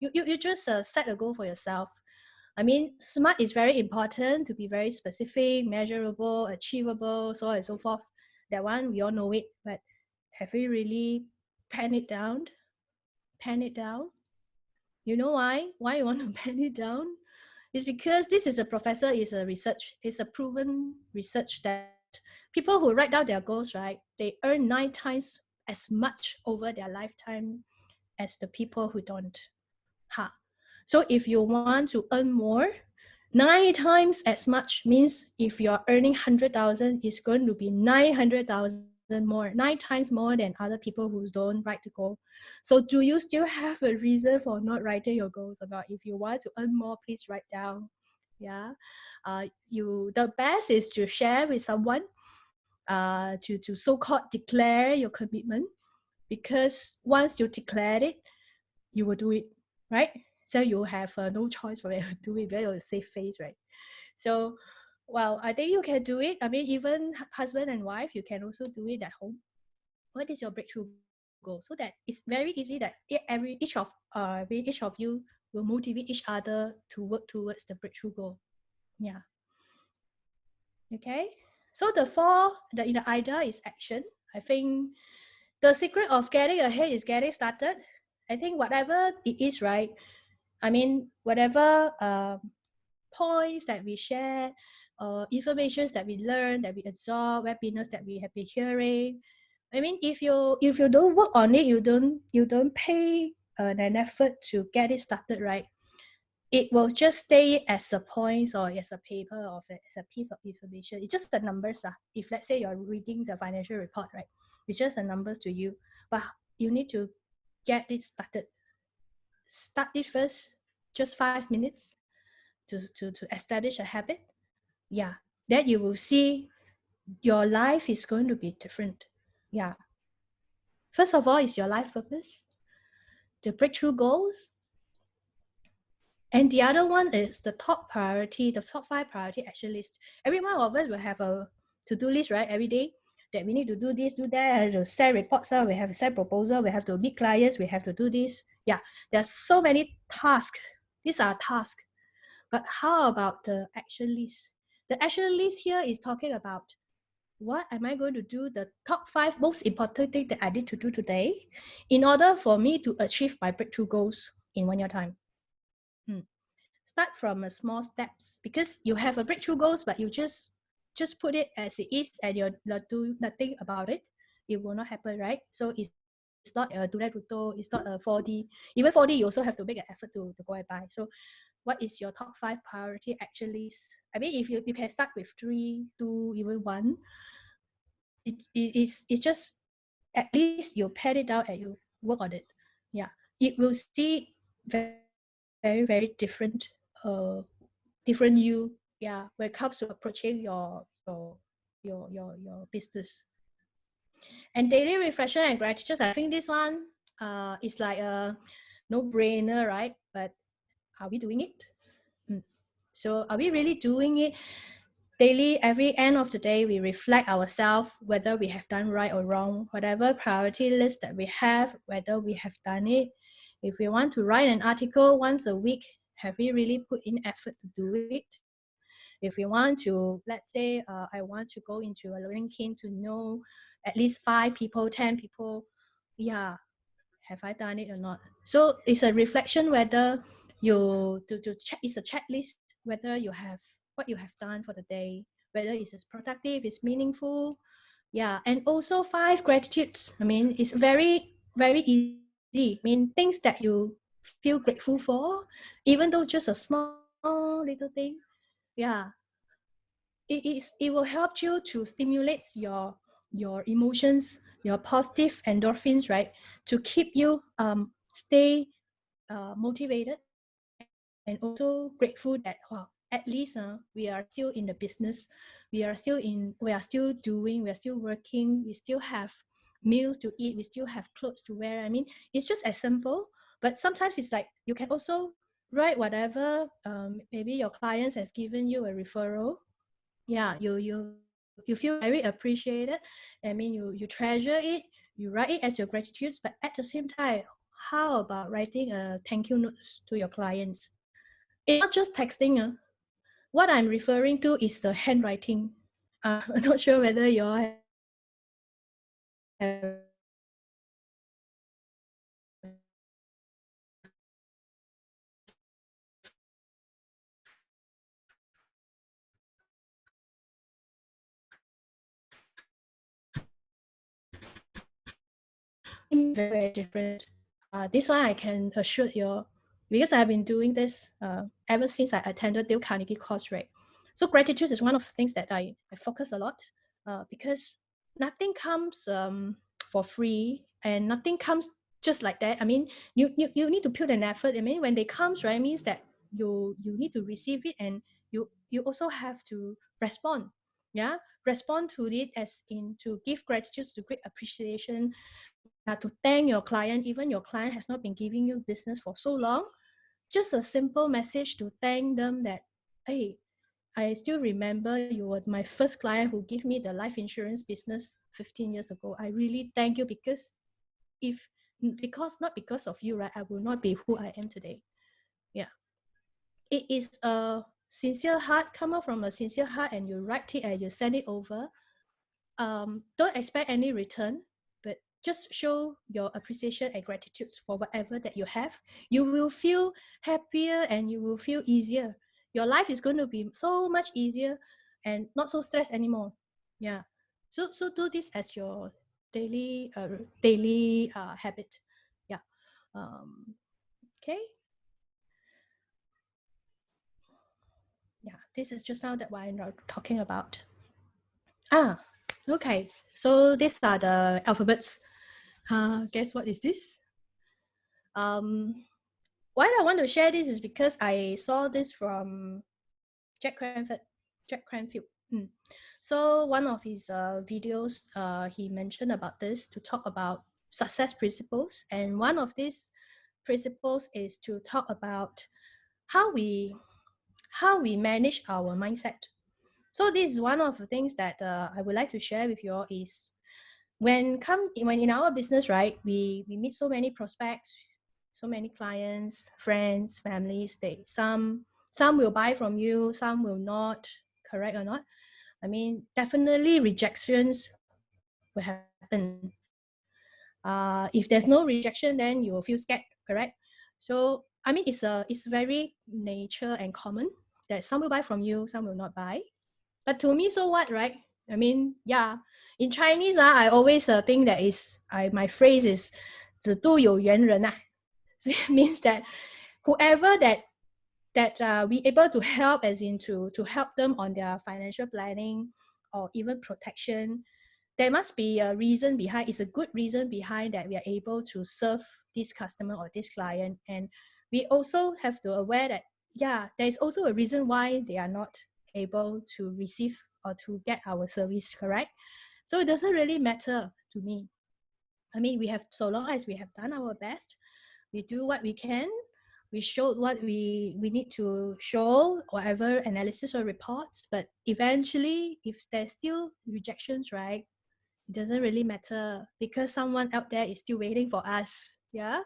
You just set a goal for yourself. I mean, SMART is very important to be very specific, measurable, achievable, so on and so forth. That one, we all know it, but have we really pen it down? Pen it down? You know why? Why you want to pen it down? It's because this is a professor, is a research, it's a proven research that people who write down their goals, right, they earn 9 times as much over their lifetime as the people who don't. Ha. So if you want to earn more, 9 times as much means if you're earning 100,000, it's going to be 900,000 more, 9 times more than other people who don't write the goal. So do you still have a reason for not writing your goals about? If you want to earn more, please write down. Yeah. The best is to share with someone, to so-called declare your commitment, because once you declare it, you will do it, right? So you have no choice but to do it, very safe face, right? So, well, I think you can do it. I mean, even husband and wife, you can also do it at home. What is your breakthrough goal? So that it's very easy that each of you will motivate each other to work towards the breakthrough goal. Yeah. Okay. So the idea is action. I think the secret of getting ahead is getting started. I think whatever it is, right? I mean, whatever points that we share, informations that we learn, that we absorb, webinars that we have been hearing. I mean, if you don't work on it, you don't pay an effort to get it started, right? It will just stay as a point or as a paper or as a piece of information. It's just the numbers. If let's say you're reading the financial report, right? It's just the numbers to you. But you need to get it started. Start it first, just 5 minutes to establish a habit. Yeah. Then you will see your life is going to be different. Yeah. First of all, is your life purpose, the breakthrough goals. And the other one is the top priority, the top 5 priority action list. Every one of us will have a to-do list, right? Every day that we need to do this, do that, have to send reports out, we have to send proposal, we have to meet clients, we have to do this. Yeah, there's so many tasks. These are tasks. But how about the action list? The action list here is talking about what am I going to do, the top 5 most important things that I need to do today in order for me to achieve my breakthrough goals in 1 year time. Start from a small steps, because you have a breakthrough goals, but you just put it as it is and you're not do nothing about it. It will not happen, right? So it's not a Dure Ruto, it's not a 4D. Even 4D, you also have to make an effort to go and buy. So what is your top 5 priority action list? I mean, if you can start with 3, 2, even 1, it's just at least you pad it out and you work on it. Yeah, it will see very very different, different you. Yeah, when it comes to approaching your business. And daily reflection and gratitude, I think this one is like a no-brainer, right? But are we doing it? So are we really doing it? Daily, every end of the day, we reflect ourselves whether we have done right or wrong, whatever priority list that we have, whether we have done it. If we want to write an article once a week, have we really put in effort to do it? If we want to, let's say, I want to go into a LinkedIn to know at least 5 people, 10 people, yeah, have I done it or not? So it's a reflection whether you to check, it's a checklist whether you have what you have done for the day, whether it's productive, it's meaningful. Yeah, and also 5 gratitudes. I mean, it's very easy. I mean, things that you feel grateful for, even though just a small little thing. Yeah, it will help you to stimulate your emotions, your positive endorphins, right, to keep you stay motivated, and also grateful that, wow, at least we are still in the business, we are still doing, we are still working, we still have meals to eat, we still have clothes to wear. I mean, it's just as simple. But sometimes it's like you can also write whatever, maybe your clients have given you a referral. Yeah, you feel very appreciated. I mean, you treasure it, you write it as your gratitude, but at the same time, how about writing a thank you notes to your clients? it's not just texting. What I'm referring to is the handwriting. I'm not sure whether you all have very different. This one I can assure you, because I've been doing this ever since I attended Dale Carnegie course, right? So gratitude is one of the things that I focus a lot, because nothing comes for free, and nothing comes just like that. I mean, you need to put an effort. I mean, when they comes, right, it means that you need to receive it, and you also have to respond. Yeah, respond to it as in to give gratitude, to great appreciation, to thank your client, even your client has not been giving you business for so long. Just a simple message to thank them that, hey, I still remember you were my first client who gave me the life insurance business 15 years ago. I really thank you, because not because of you, right, I will not be who I am today. Yeah. It is a sincere heart, come out from a sincere heart, and you write it and you send it over. Don't expect any return, but just show your appreciation and gratitude for whatever that you have. You will feel happier and you will feel easier. Your life is going to be so much easier and not so stressed anymore. Yeah. So do this as your daily habit. Yeah. Okay. Yeah. This is just now that what I'm talking about. Okay. So these are the alphabets. Guess what is this? Why I want to share this is because I saw this from Jack Cranfield. Jack Cranfield. So one of his videos, he mentioned about this to talk about success principles, and one of these principles is to talk about how we manage our mindset. So this is one of the things that I would like to share with you all is when in our business, right, we meet so many prospects, so many clients, friends, families. Some will buy from you, some will not. Correct or not? I mean, definitely rejections will happen. If there's no rejection, then you will feel scared. Correct? So I mean, it's very nature and common that some will buy from you, some will not buy. But to me, so what, right? I mean, yeah. In Chinese, I always think that my phrase is 只渡有缘人 So it means that whoever that we able to help, as in to help them on their financial planning or even protection, there must be a reason behind. It's a good reason behind that we are able to serve this customer or this client. And we also have to aware that, yeah, there's also a reason why they are not able to receive or to get our service. Correct? So it doesn't really matter to me. I mean, so long as we have done our best, we do what we can, we showed what we need to show, whatever analysis or reports. But eventually, if there's still rejections, right, it doesn't really matter, because someone out there is still waiting for us. Yeah,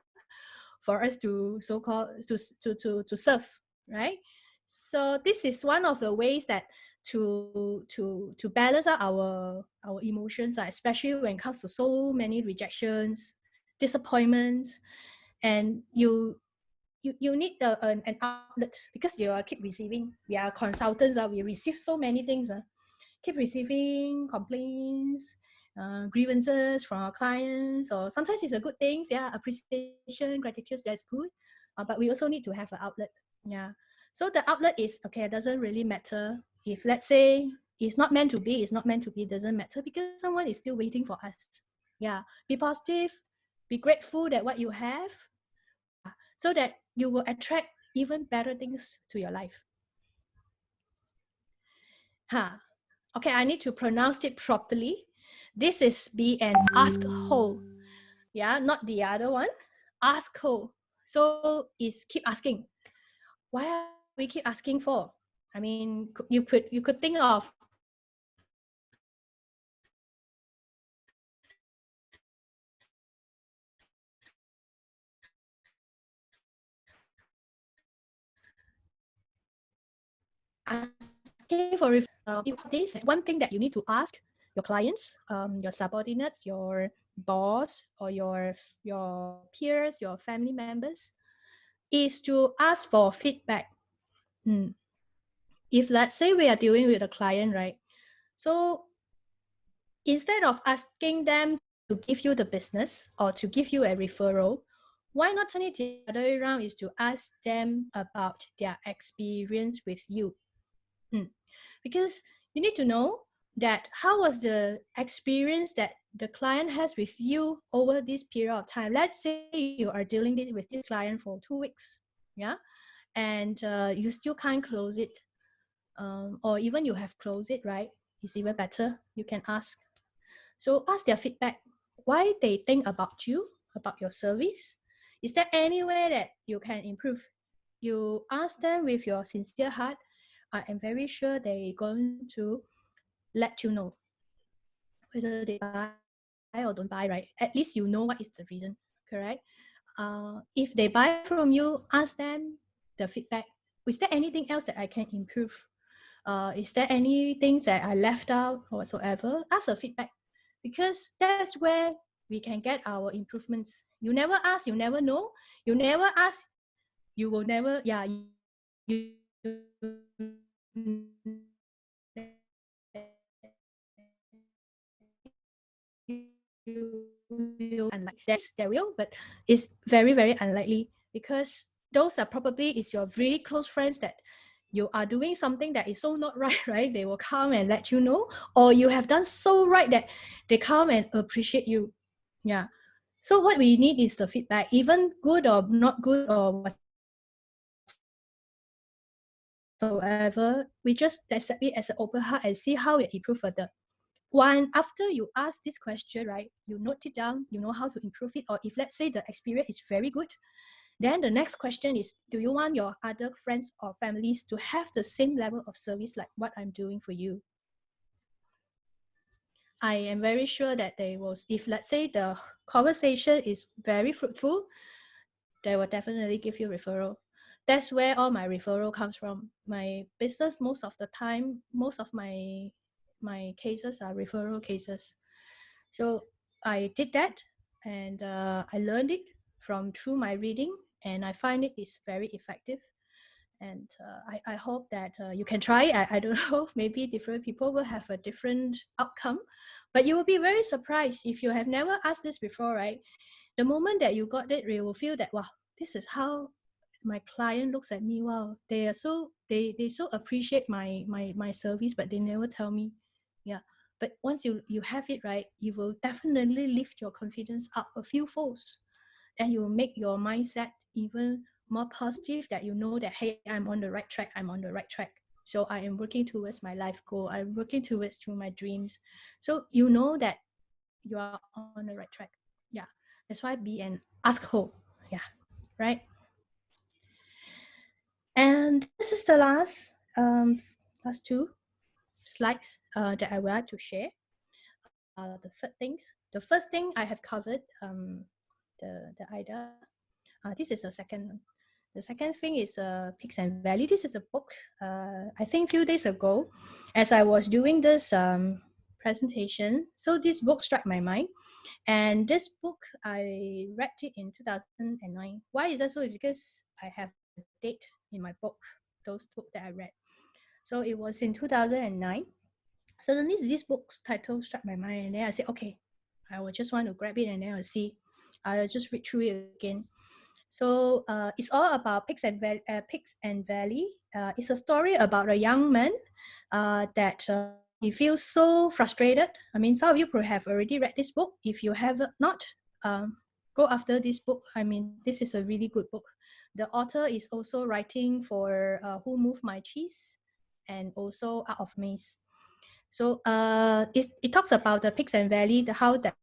for us to so-called to serve, right? So this is one of the ways that to balance out our emotions, especially when it comes to so many rejections, disappointments, and you need an outlet, because you are keep receiving. We are consultants. We receive so many things. Keep receiving complaints, grievances from our clients, or sometimes it's a good things. Yeah, appreciation, gratitude. That's good. But we also need to have an outlet. Yeah. So the outlet is okay. It doesn't really matter if, let's say, it's not meant to be. It's not meant to be. It doesn't matter, because someone is still waiting for us. Yeah. Be positive. Be grateful that what you have, so that you will attract even better things to your life. Okay, I need to pronounce it properly. This is be an ask hole. Yeah, not the other one. Ask hole. So it's keep asking. Why are we keep asking for? I mean, you could think of asking for this is one thing that you need to ask your clients, your subordinates, your boss, or your peers, your family members, is to ask for feedback. If let's say we are dealing with a client, right? So instead of asking them to give you the business or to give you a referral, why not turn it the other way around, is to ask them about their experience with you. Because you need to know that how was the experience that the client has with you over this period of time. Let's say you are dealing with this client for 2 weeks, yeah, and you still can't close it, or even you have closed it, right? It's even better. You can ask. So ask their feedback, why they think about you, about your service. Is there any way that you can improve? You ask them with your sincere heart. I am very sure they're going to let you know whether they buy or don't buy, right? At least you know what is the reason, correct? If they buy from you, ask them the feedback. Is there anything else that I can improve? Is there anything that I left out or whatsoever? Ask a feedback, because that's where we can get our improvements. You never ask, you never know. You never ask, you will never, unlike there will, but it's very, very unlikely, because those are probably is your really close friends that you are doing something that is so not right, right? They will come and let you know, or you have done so right that they come and appreciate you. Yeah. So what we need is the feedback, even good or not good or whatsoever. We just accept it as an open heart and see how we improve further. One, after you ask this question, right, you note it down, you know how to improve it, or if let's say the experience is very good, then the next question is, do you want your other friends or families to have the same level of service like what I'm doing for you? I am very sure that they will, if let's say the conversation is very fruitful, they will definitely give you referral. That's where all my referral comes from. My business, most of the time, most of my cases are referral cases. So I did that, and I learned it from through my reading, and I find it is very effective. And I hope that you can try. I don't know, maybe different people will have a different outcome, but you will be very surprised if you have never asked this before, right? The moment that you got it, you will feel that, wow, this is how my client looks at me. Wow, they are so they so appreciate my service, but they never tell me. Yeah. But once you have it, right, you will definitely lift your confidence up a few folds, and you will make your mindset even more positive, that you know that, hey, I'm on the right track, I'm on the right track. So I am working towards my life goal, I'm working towards through my dreams. So you know that you are on the right track. Yeah. That's why be an ask ho. Yeah. Right. And this is the last two slides that I would like to share. The first thing I have covered, the IDA. This is the second one. The second thing is Peaks and Valley. This is a book. I think a few days ago, as I was doing this presentation, so this book struck my mind. And this book, I read it in 2009. Why is that so? Because I have a date in my book, those book that I read. So it was in 2009. Suddenly this book's title struck my mind, and then I said, okay, I will just want to grab it and then I'll see. I'll just read through it again. So it's all about Pigs and Valley. It's a story about a young man that he feels so frustrated. I mean, some of you probably have already read this book. If you have not, go after this book. I mean, this is a really good book. The author is also writing for Who Moved My Cheese and also Out of Maze. So it talks about the Pigs and Valley, how that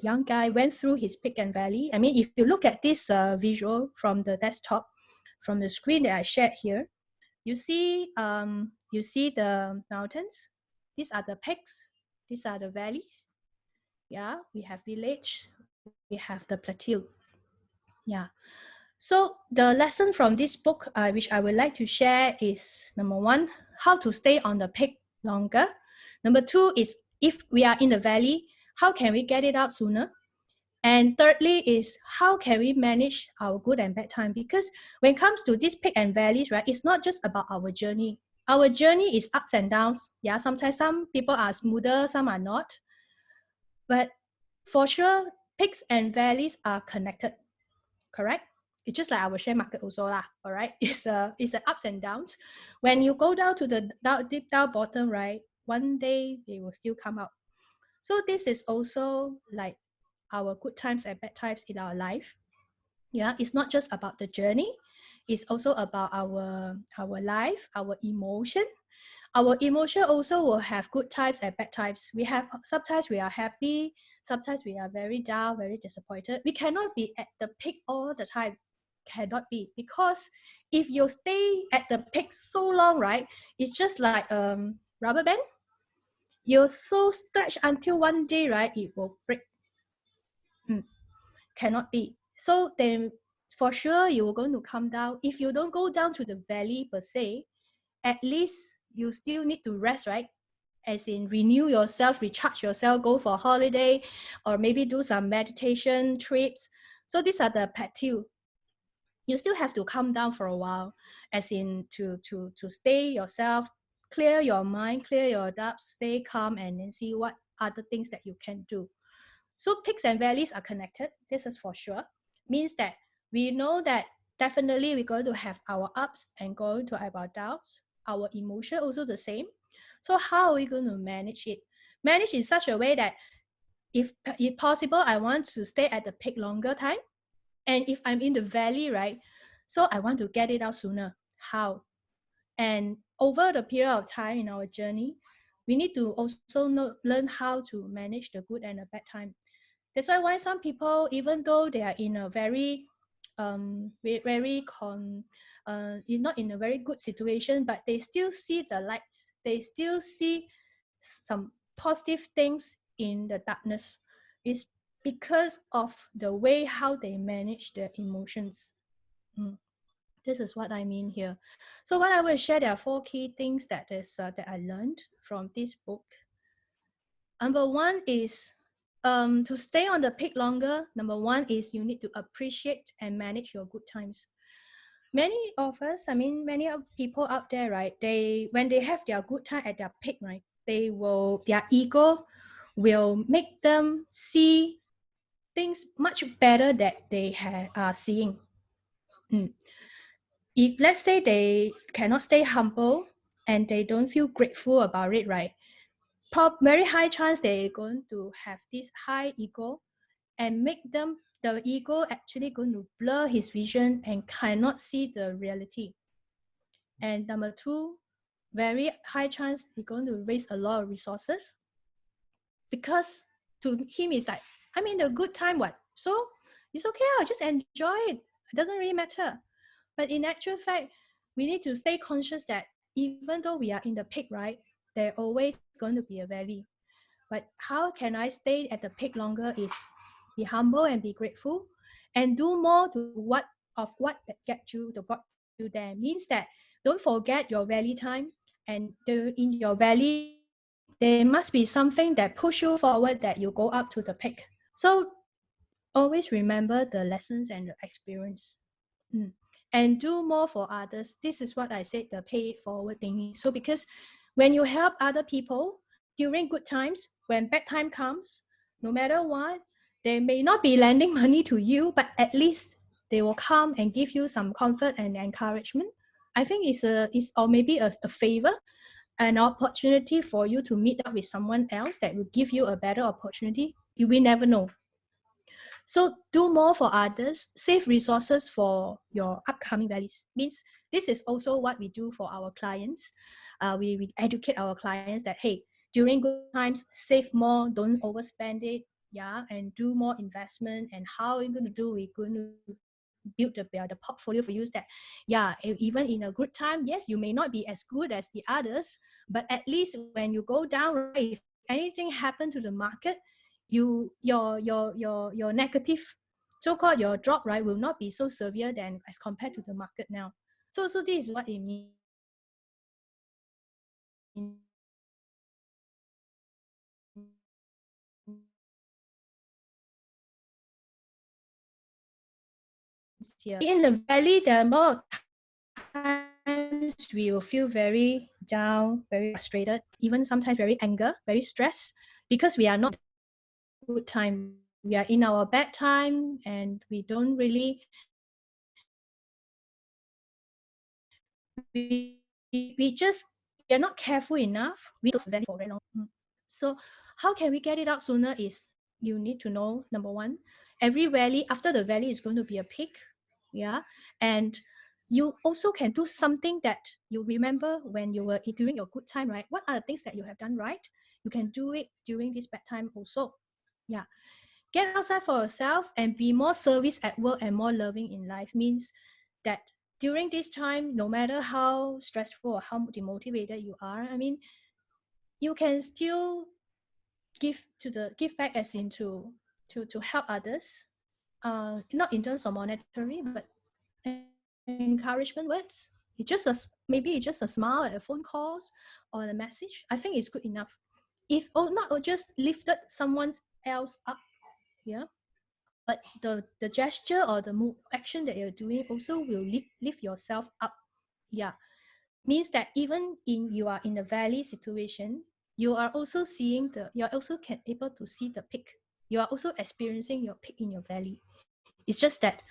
young guy went through his Pig and Valley. I mean, if you look at this visual from the desktop, from the screen that I shared here, you see the mountains. These are the peaks. These are the valleys. Yeah, we have village. We have the plateau. Yeah. So the lesson from this book, which I would like to share, is number one, how to stay on the peak longer. Number two is if we are in the valley, how can we get it out sooner? And thirdly is how can we manage our good and bad time? Because when it comes to these peak and valleys, right, it's not just about our journey. Our journey is ups and downs. Yeah, sometimes some people are smoother, some are not. But for sure, peaks and valleys are connected, correct? It's just like our share market also lah, all right? It's a ups and downs. When you go down to the deep down bottom, right, one day they will still come out. So this is also like our good times and bad times in our life. Yeah, it's not just about the journey. It's also about our life, our emotion. Our emotion also will have good times and bad times. We have sometimes we are happy, sometimes we are very down, very disappointed. We cannot be at the peak all the time. Cannot be, because if you stay at the peak so long, right, it's just like rubber band. You're so stretched until one day, right, it will break. Cannot be. So then for sure you're going to come down. If you don't go down to the valley per se, at least you still need to rest, right? As in renew yourself, recharge yourself, go for a holiday, or maybe do some meditation trips. So these are the plateau. You still have to come down for a while, as in to stay yourself, clear your mind, clear your doubts, stay calm, and then see what other things that you can do. So peaks and valleys are connected. This is for sure. Means that we know that definitely we're going to have our ups and going to have our downs. Our emotion also the same. So how are we going to manage it? Manage in such a way that if possible, I want to stay at the peak longer time. And if I'm in the valley, right? So I want to get it out sooner. How? And over the period of time in our journey, we need to also learn how to manage the good and the bad time. That's why some people, even though they are in a very, not in a very good situation, but they still see the lights. They still see some positive things in the darkness. It's because of the way how they manage their emotions. This is what I mean here. So what I will share, there are 4 key things that that I learned from this book. Number one is to stay on the peak longer. Number one is you need to appreciate and manage your good times. Many of us, many of people out there, right? When they have their good time at their peak, right? Their ego will make them see things much better that they are seeing. If let's say they cannot stay humble and they don't feel grateful about it, right? Very high chance they're going to have this high ego and make them, the ego actually going to blur his vision and cannot see the reality. And number two, very high chance he's going to waste a lot of resources, because to him it's like, I'm in the good time, what? So it's okay, I'll just enjoy it. It doesn't really matter. But in actual fact, we need to stay conscious that even though we are in the peak, right, there's always going to be a valley. But how can I stay at the peak longer is be humble and be grateful and do more to what that get you there. Means that don't forget your valley time, and in your valley, right, there must be something that push you forward that you go up to the peak. So always remember the lessons and the experience. And do more for others. This is what I said, the pay it forward thingy. So because when you help other people during good times, when bad time comes, no matter what, they may not be lending money to you, but at least they will come and give you some comfort and encouragement. I think it's or maybe a favor, an opportunity for you to meet up with someone else that will give you a better opportunity. You will never know. So do more for others, save resources for your upcoming valleys. Means this is also what we do for our clients. We educate our clients that, hey, during good times, save more, don't overspend it, yeah, and do more investment. And how are you going to do? We're going to build the portfolio for you that, yeah, even in a good time, yes, you may not be as good as the others, but at least when you go down, right, if anything happen to the market, your negative, so-called your drop, right, will not be so severe than as compared to the market now. So this is what it means. here. In the valley, there are more times we will feel very down, very frustrated, even sometimes very anger, very stressed, because we are not good time. We are in our bad time, and we don't really we are not careful enough. We do very for very long. So how can we get it out sooner is you need to know, number one, every valley, after the valley is going to be a peak. Yeah. And you also can do something that you remember when you were during your good time, right? What are the things that you have done right? You can do it during this bad time also. Yeah. Get outside for yourself and be more service at work and more loving in life means that during this time, no matter how stressful or how demotivated you are, I mean, you can still give back as in to help others, not in terms of monetary, but encouragement words. Maybe it's just a smile, a phone calls, or a message. I think it's good enough. If not just lifted someone else up, yeah, but the gesture or the action that you're doing also will lift yourself up. Yeah, means that even in you are in a valley situation, you are also you're also able to see the peak. You are also experiencing your peak in your valley. It's just that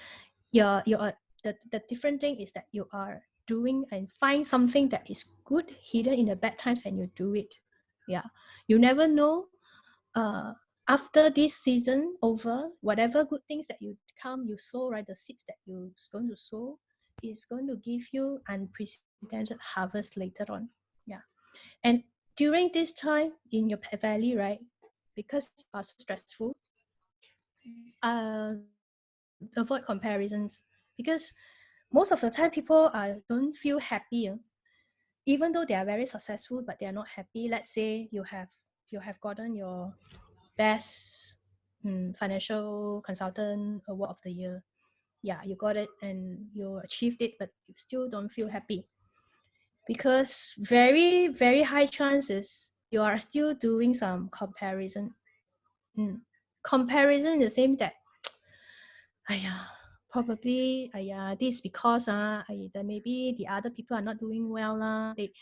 the different thing is that you are doing and find something that is good hidden in the bad times and you do it. Yeah, you never know. After this season over, whatever good things that you sow, right, the seeds that you're going to sow is going to give you unprecedented harvest later on. Yeah. And during this time in your valley, right, because you are so stressful, avoid comparisons, because most of the time people don't feel happy, even though they are very successful, but they are not happy. Let's say you have gotten your best financial consultant award of the year. Yeah, you got it and you achieved it, but you still don't feel happy, because very, very high chances you are still doing some comparison. Comparison is the same that probably this because that maybe the other people are not doing well they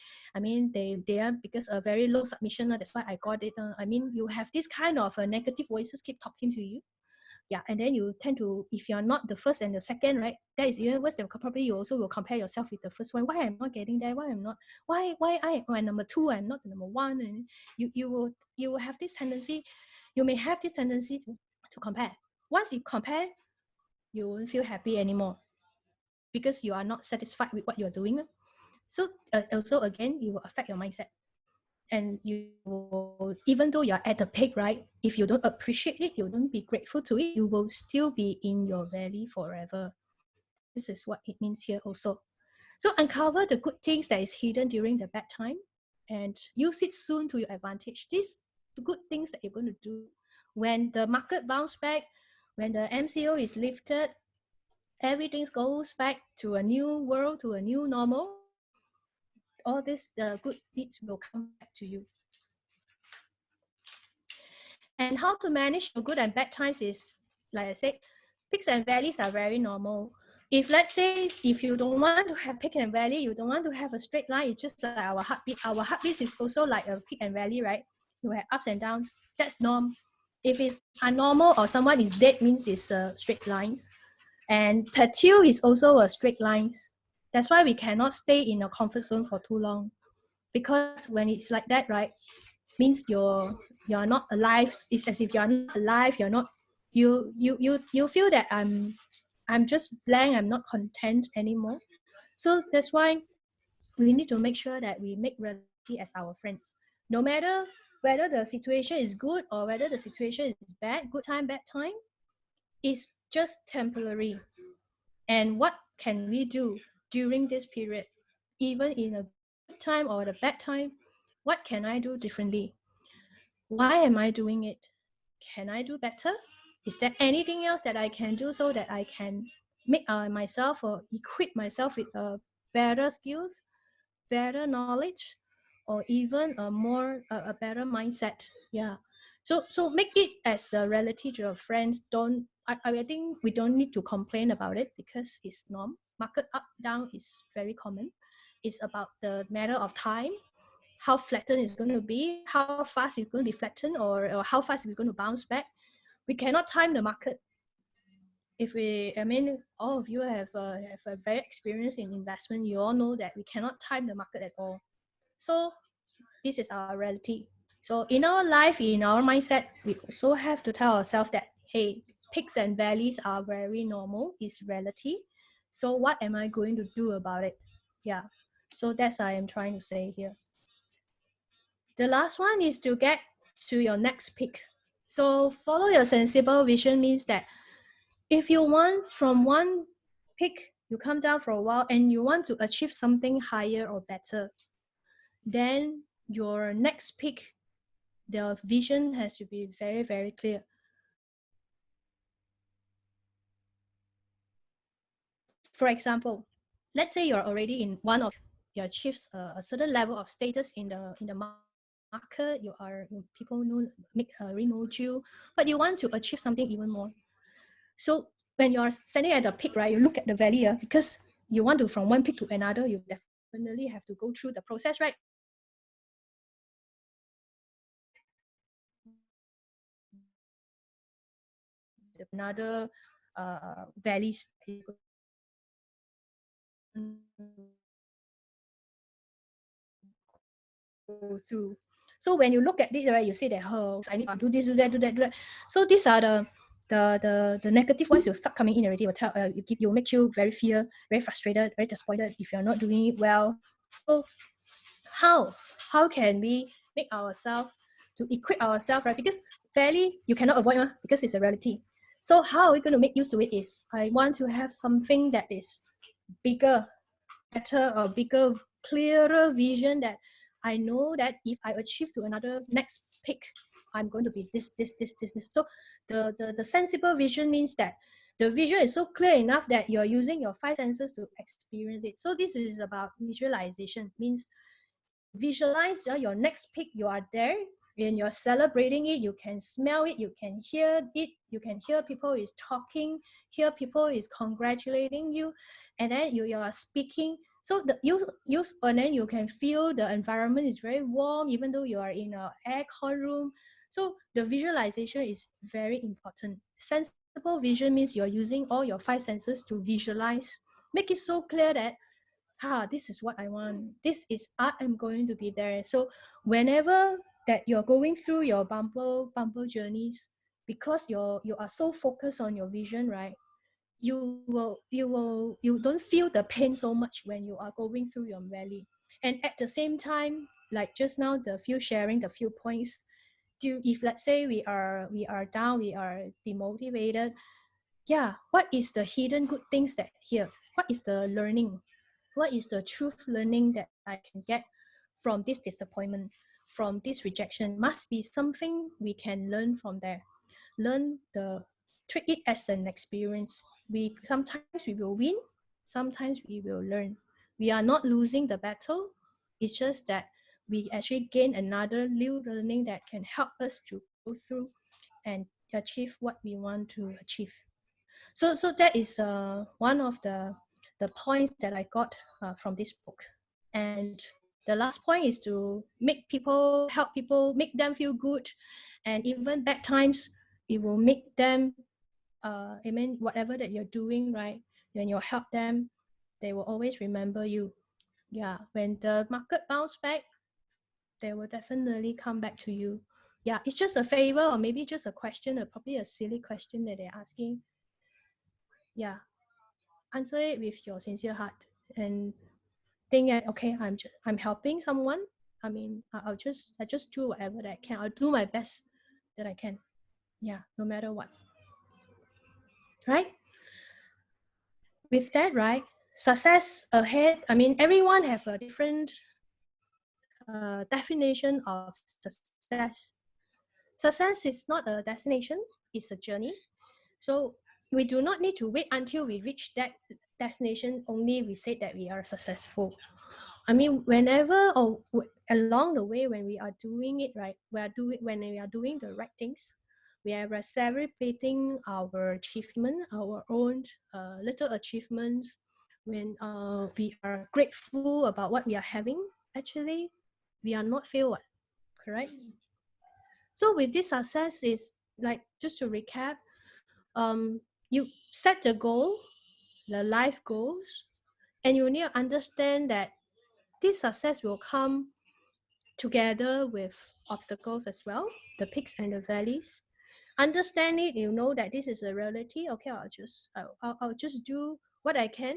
are because a very low submission that's why I got it. I mean, you have this kind of negative voices keep talking to you. Yeah, and then you tend to, if you're not the first and the second, right, that is even worse. Than probably you also will compare yourself with the first one. Why I'm not getting there? Why I'm number two, I'm not the number one? And you will have this tendency. You may have this tendency to compare. Once you compare, you won't feel happy anymore, because you are not satisfied with what you're doing. So also again, it will affect your mindset, and you will, even though you're at the peak, right, if you don't appreciate it, you don't be grateful to it, you will still be in your valley forever. This is what it means here also. So uncover the good things that is hidden during the bad time and use it soon to your advantage. These the good things that you're going to do when the market bounce back, when the MCO is lifted, everything goes back to a new world, to a new normal. All this, the good deeds will come back to you. And how to manage your good and bad times is, like I said, peaks and valleys are very normal. If let's say, if you don't want to have peak and valley, you don't want to have a straight line, it's just like our heartbeat. Our heartbeat is also like a peak and valley, right? You have ups and downs. That's norm. If it's abnormal or someone is dead, means it's straight lines. And plateau is also a straight lines. That's why we cannot stay in a comfort zone for too long. Because when it's like that, right, means you're not alive. It's as if you're not alive. You're not you feel that I'm just blank. I'm not content anymore. So that's why we need to make sure that we make reality as our friends, no matter whether the situation is good or whether the situation is bad. Good time, bad time is just temporary. And what can we do during this period, even in a good time or a bad time? What can I do differently? Why am I doing it? Can I do better? Is there anything else that I can do so that I can make myself or equip myself with better skills, better knowledge, or even a better mindset. Yeah. So make it as a relative to your friends. Don't I think we don't need to complain about it because it's norm. Market up down is very common. It's about the matter of time, how flattened it's going to be, how fast it's going to be flattened, or how fast it's going to bounce back. We cannot time the market. I mean, all of you have a very experience in investment. You all know that we cannot time the market at all. So this is our reality. So in our life, in our mindset, we also have to tell ourselves that, hey, peaks and valleys are very normal. It's reality. So what am I going to do about it? Yeah. So that's what I am trying to say here. The last one is to get to your next peak. So follow your sensible vision means that if you want from one peak, you come down for a while and you want to achieve something higher or better, then your next peak, the vision has to be very, very clear. For example, let's say you're already in one of you achieves a certain level of status in the market. People already know you, but you want to achieve something even more. So when you're standing at the peak, right, you look at the valley because you want to from one peak to another, you definitely have to go through the process, right? Another valleys go through. So when you look at this, right, you say that, oh, I need to do this, do that, do that, do that. So these are the negative ones will start coming in already. Will tell you make you very fear, very frustrated, very disappointed if you're not doing it well. So how how can we make ourselves to equip ourselves, right? Because fairly you cannot avoid because it's a reality. So how are we going to make use of it is I want to have something that is bigger, better, or bigger, clearer vision that I know that if I achieve to another next peak, I'm going to be this. So the sensible vision means that the vision is so clear enough that you're using your five senses to experience it. So this is about visualization, means visualize your next peak. You are there and you're celebrating it. You can smell it, you can hear it, you can hear people is talking, hear people is congratulating you, and then you are speaking. So and then you can feel the environment is very warm even though you are in an aircon room. So the visualization is very important. Sensible vision means you're using all your five senses to visualize, make it so clear that this is what I want. This is I am going to be there. So whenever that you're going through your bumper journeys, because you are so focused on your vision, right? You don't feel the pain so much when you are going through your valley. And at the same time, like just now, the few points. If let's say we are down, we are demotivated, what is the hidden good things that here? What is the learning? What is the truth learning that I can get from this disappointment, from this rejection? Must be something we can learn from there. Treat it as an experience. We sometimes we will win, sometimes we will learn. We are not losing the battle. It's just that we actually gain another new learning that can help us to go through and achieve what we want to achieve. So that is one of the points that I got from this book. And the last point is to help people, make them feel good, and even bad times, it will make them. Whatever that you're doing, right? When you help them, they will always remember you. Yeah, when the market bounce back, they will definitely come back to you. Yeah, it's just a favor or maybe just a question, or probably a silly question that they're asking. Yeah, answer it with your sincere heart and think that okay, I'm helping someone. I just do whatever that I can. I'll do my best that I can. Yeah, no matter what. Right? With that, right? Success ahead. Everyone have a different definition of success. Success is not a destination; it's a journey. So we do not need to wait until we reach that destination only we say that we are successful. I mean, whenever or along the way when we are doing it right, when we are doing the right things, we are celebrating our achievement, our own little achievements. When we are grateful about what we are having, actually, we are not failed, correct? So with this success is like, just to recap, you set the goal, the life goals, and you need to understand that this success will come together with obstacles as well, the peaks and the valleys. Understand it, you know that this is a reality. Okay, I'll just do what I can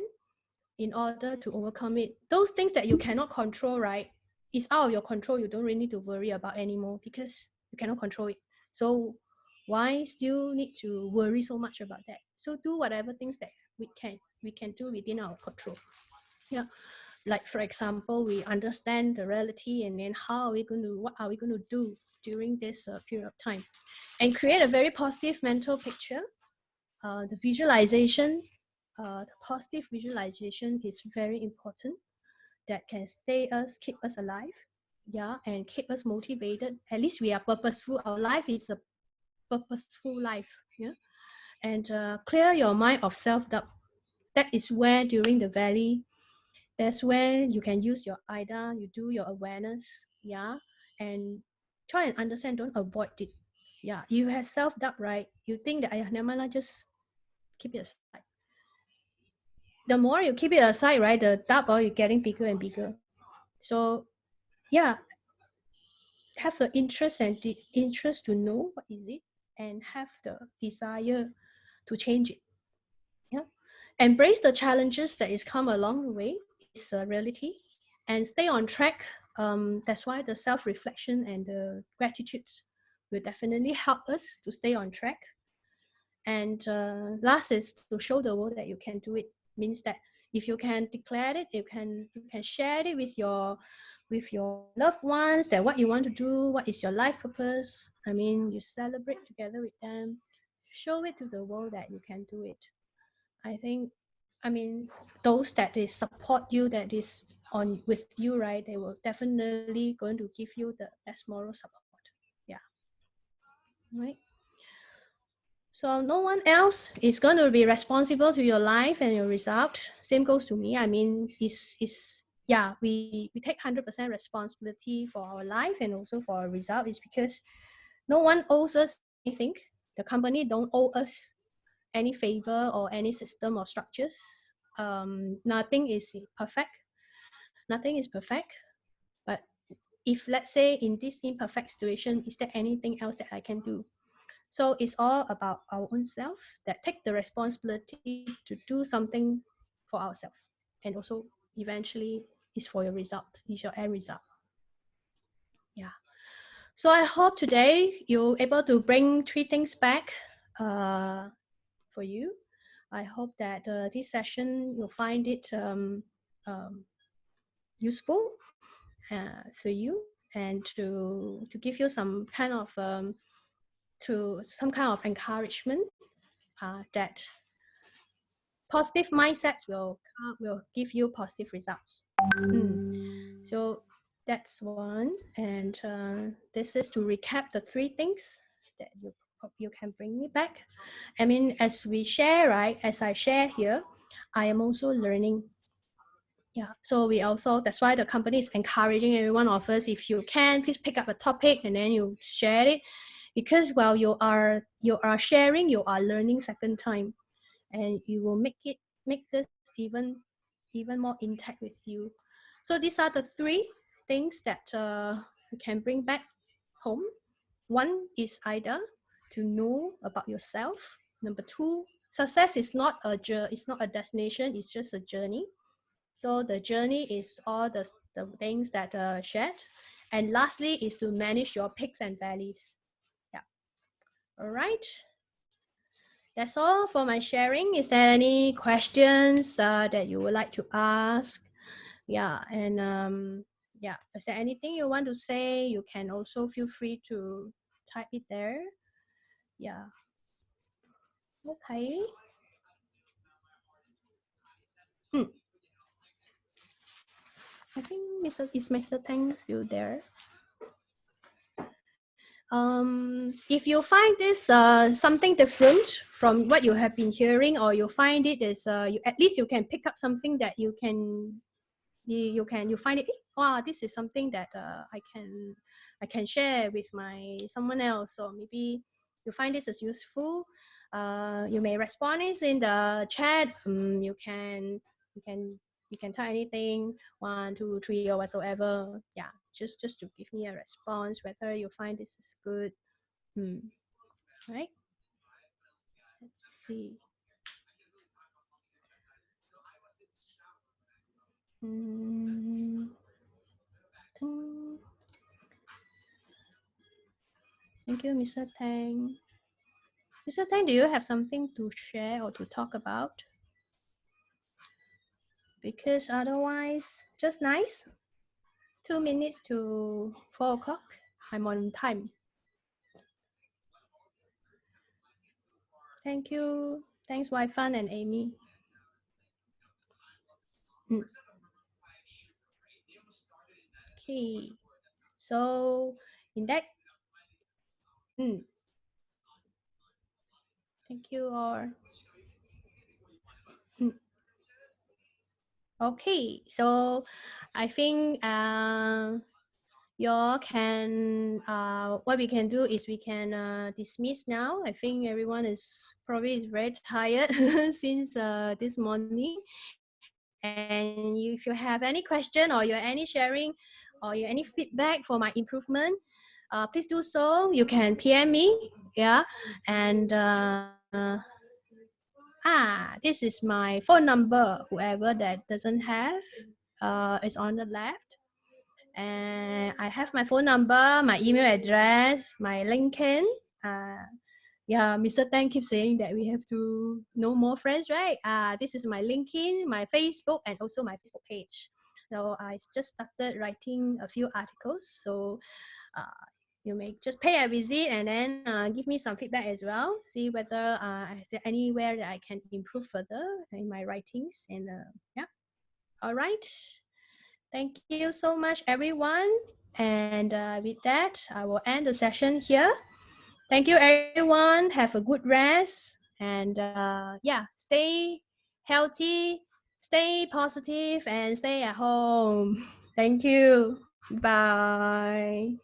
in order to overcome it. Those things that you cannot control, right, is out of your control. You don't really need to worry about anymore because you cannot control it. So why still need to worry so much about that? So do whatever things that we can do within our control. Yeah, like for example, we understand the reality, and then what are we going to do during this period of time, and create a very positive mental picture. The visualization, the positive visualization is very important. That can keep us alive, yeah, and keep us motivated. At least we are purposeful. Our life is a purposeful life, yeah. And clear your mind of self-doubt. That is where during the valley, that's where you can use your IDA, you do your awareness, yeah, and try and understand, don't avoid it. Yeah, you have self-doubt, right? You think that, never mind, just keep it aside. The more you keep it aside, right, the doubt is getting bigger and bigger. So yeah, have the interest and the interest to know what is it, and have the desire to change it. Yeah, embrace the challenges that is come along the way. It's a reality, and stay on track. That's why the self-reflection and the gratitudes will definitely help us to stay on track. And last is to show the world that you can do it. Means that if you can declare it, you can share it with your loved ones, that what you want to do, what is your life purpose. I mean, you celebrate together with them, show it to the world that you can do it. I think, I mean, those that is support you, that is on with you, right, they will definitely going to give you the best moral support. Yeah, right. So no one else is going to be responsible to your life and your result. Same goes to me. I mean, yeah, we take 100% responsibility for our life and also for our result. Is because no one owes us anything. The company don't owe us any favor or any system or structures. Nothing is perfect. Nothing is perfect. But if, let's say, in this imperfect situation, is there anything else that I can do? So it's all about our own self, that take the responsibility to do something for ourselves. And also eventually is for your result, is your end result. Yeah. So I hope today you're able to bring 3 things back for you. I hope that this session you'll find it useful for you, and to give you some kind of encouragement that positive mindsets will give you positive results. So that's one, and this is to recap the 3 things that you can bring me back. I mean, as we share, right? As I share here, I am also learning. Yeah, so that's why the company is encouraging every one of us, if you can, please pick up a topic and then you share it, because while you are sharing, you are learning second time, and you will make this even more intact with you. So these are the 3 things that you can bring back home. One is either to know about yourself. Number 2, success is not a destination, it's just a journey. So the journey is all the things that shared. And lastly is to manage your peaks and valleys. Yeah. All right. That's all for my sharing. Is there any questions that you would like to ask? Yeah, and yeah, is there anything you want to say? You can also feel free to type it there. Yeah. Okay. I think Mr. Tang still there? If you find this something different from what you have been hearing, or you find it is at least you can pick up something that you find it, wow, this is something that I can share with someone else, or maybe you find this as useful. You may respond this in the chat. You can you can type anything, 1, 2, 3, or whatsoever. Yeah, just to give me a response whether you find this is good. Right. Let's see. Thank you, Mr. Tang. Mr. Tang, do you have something to share or to talk about? Because otherwise, just nice. 2 minutes to 4 o'clock. I'm on time. Thank you. Thanks, Wi-Fi and Amy. Okay. So, in that, thank you all. Okay, so I think y'all can, what we can do is we can dismiss now. I think everyone is probably very tired since this morning. And if you have any question, or you're any sharing, or you any feedback for my improvement, please do so. You can PM me, yeah. And this is my phone number. Whoever that doesn't have, is on the left. And I have my phone number, my email address, my LinkedIn. Yeah, Mr. Tang keeps saying that we have to know more friends, right? This is my LinkedIn, my Facebook, and also my Facebook page. So I just started writing a few articles. So you may just pay a visit and then give me some feedback as well. See whether is there anywhere that I can improve further in my writings. And yeah, all right. Thank you so much, everyone. And with that, I will end the session here. Thank you, everyone. Have a good rest. And yeah, stay healthy, stay positive, and stay at home. Thank you. Bye.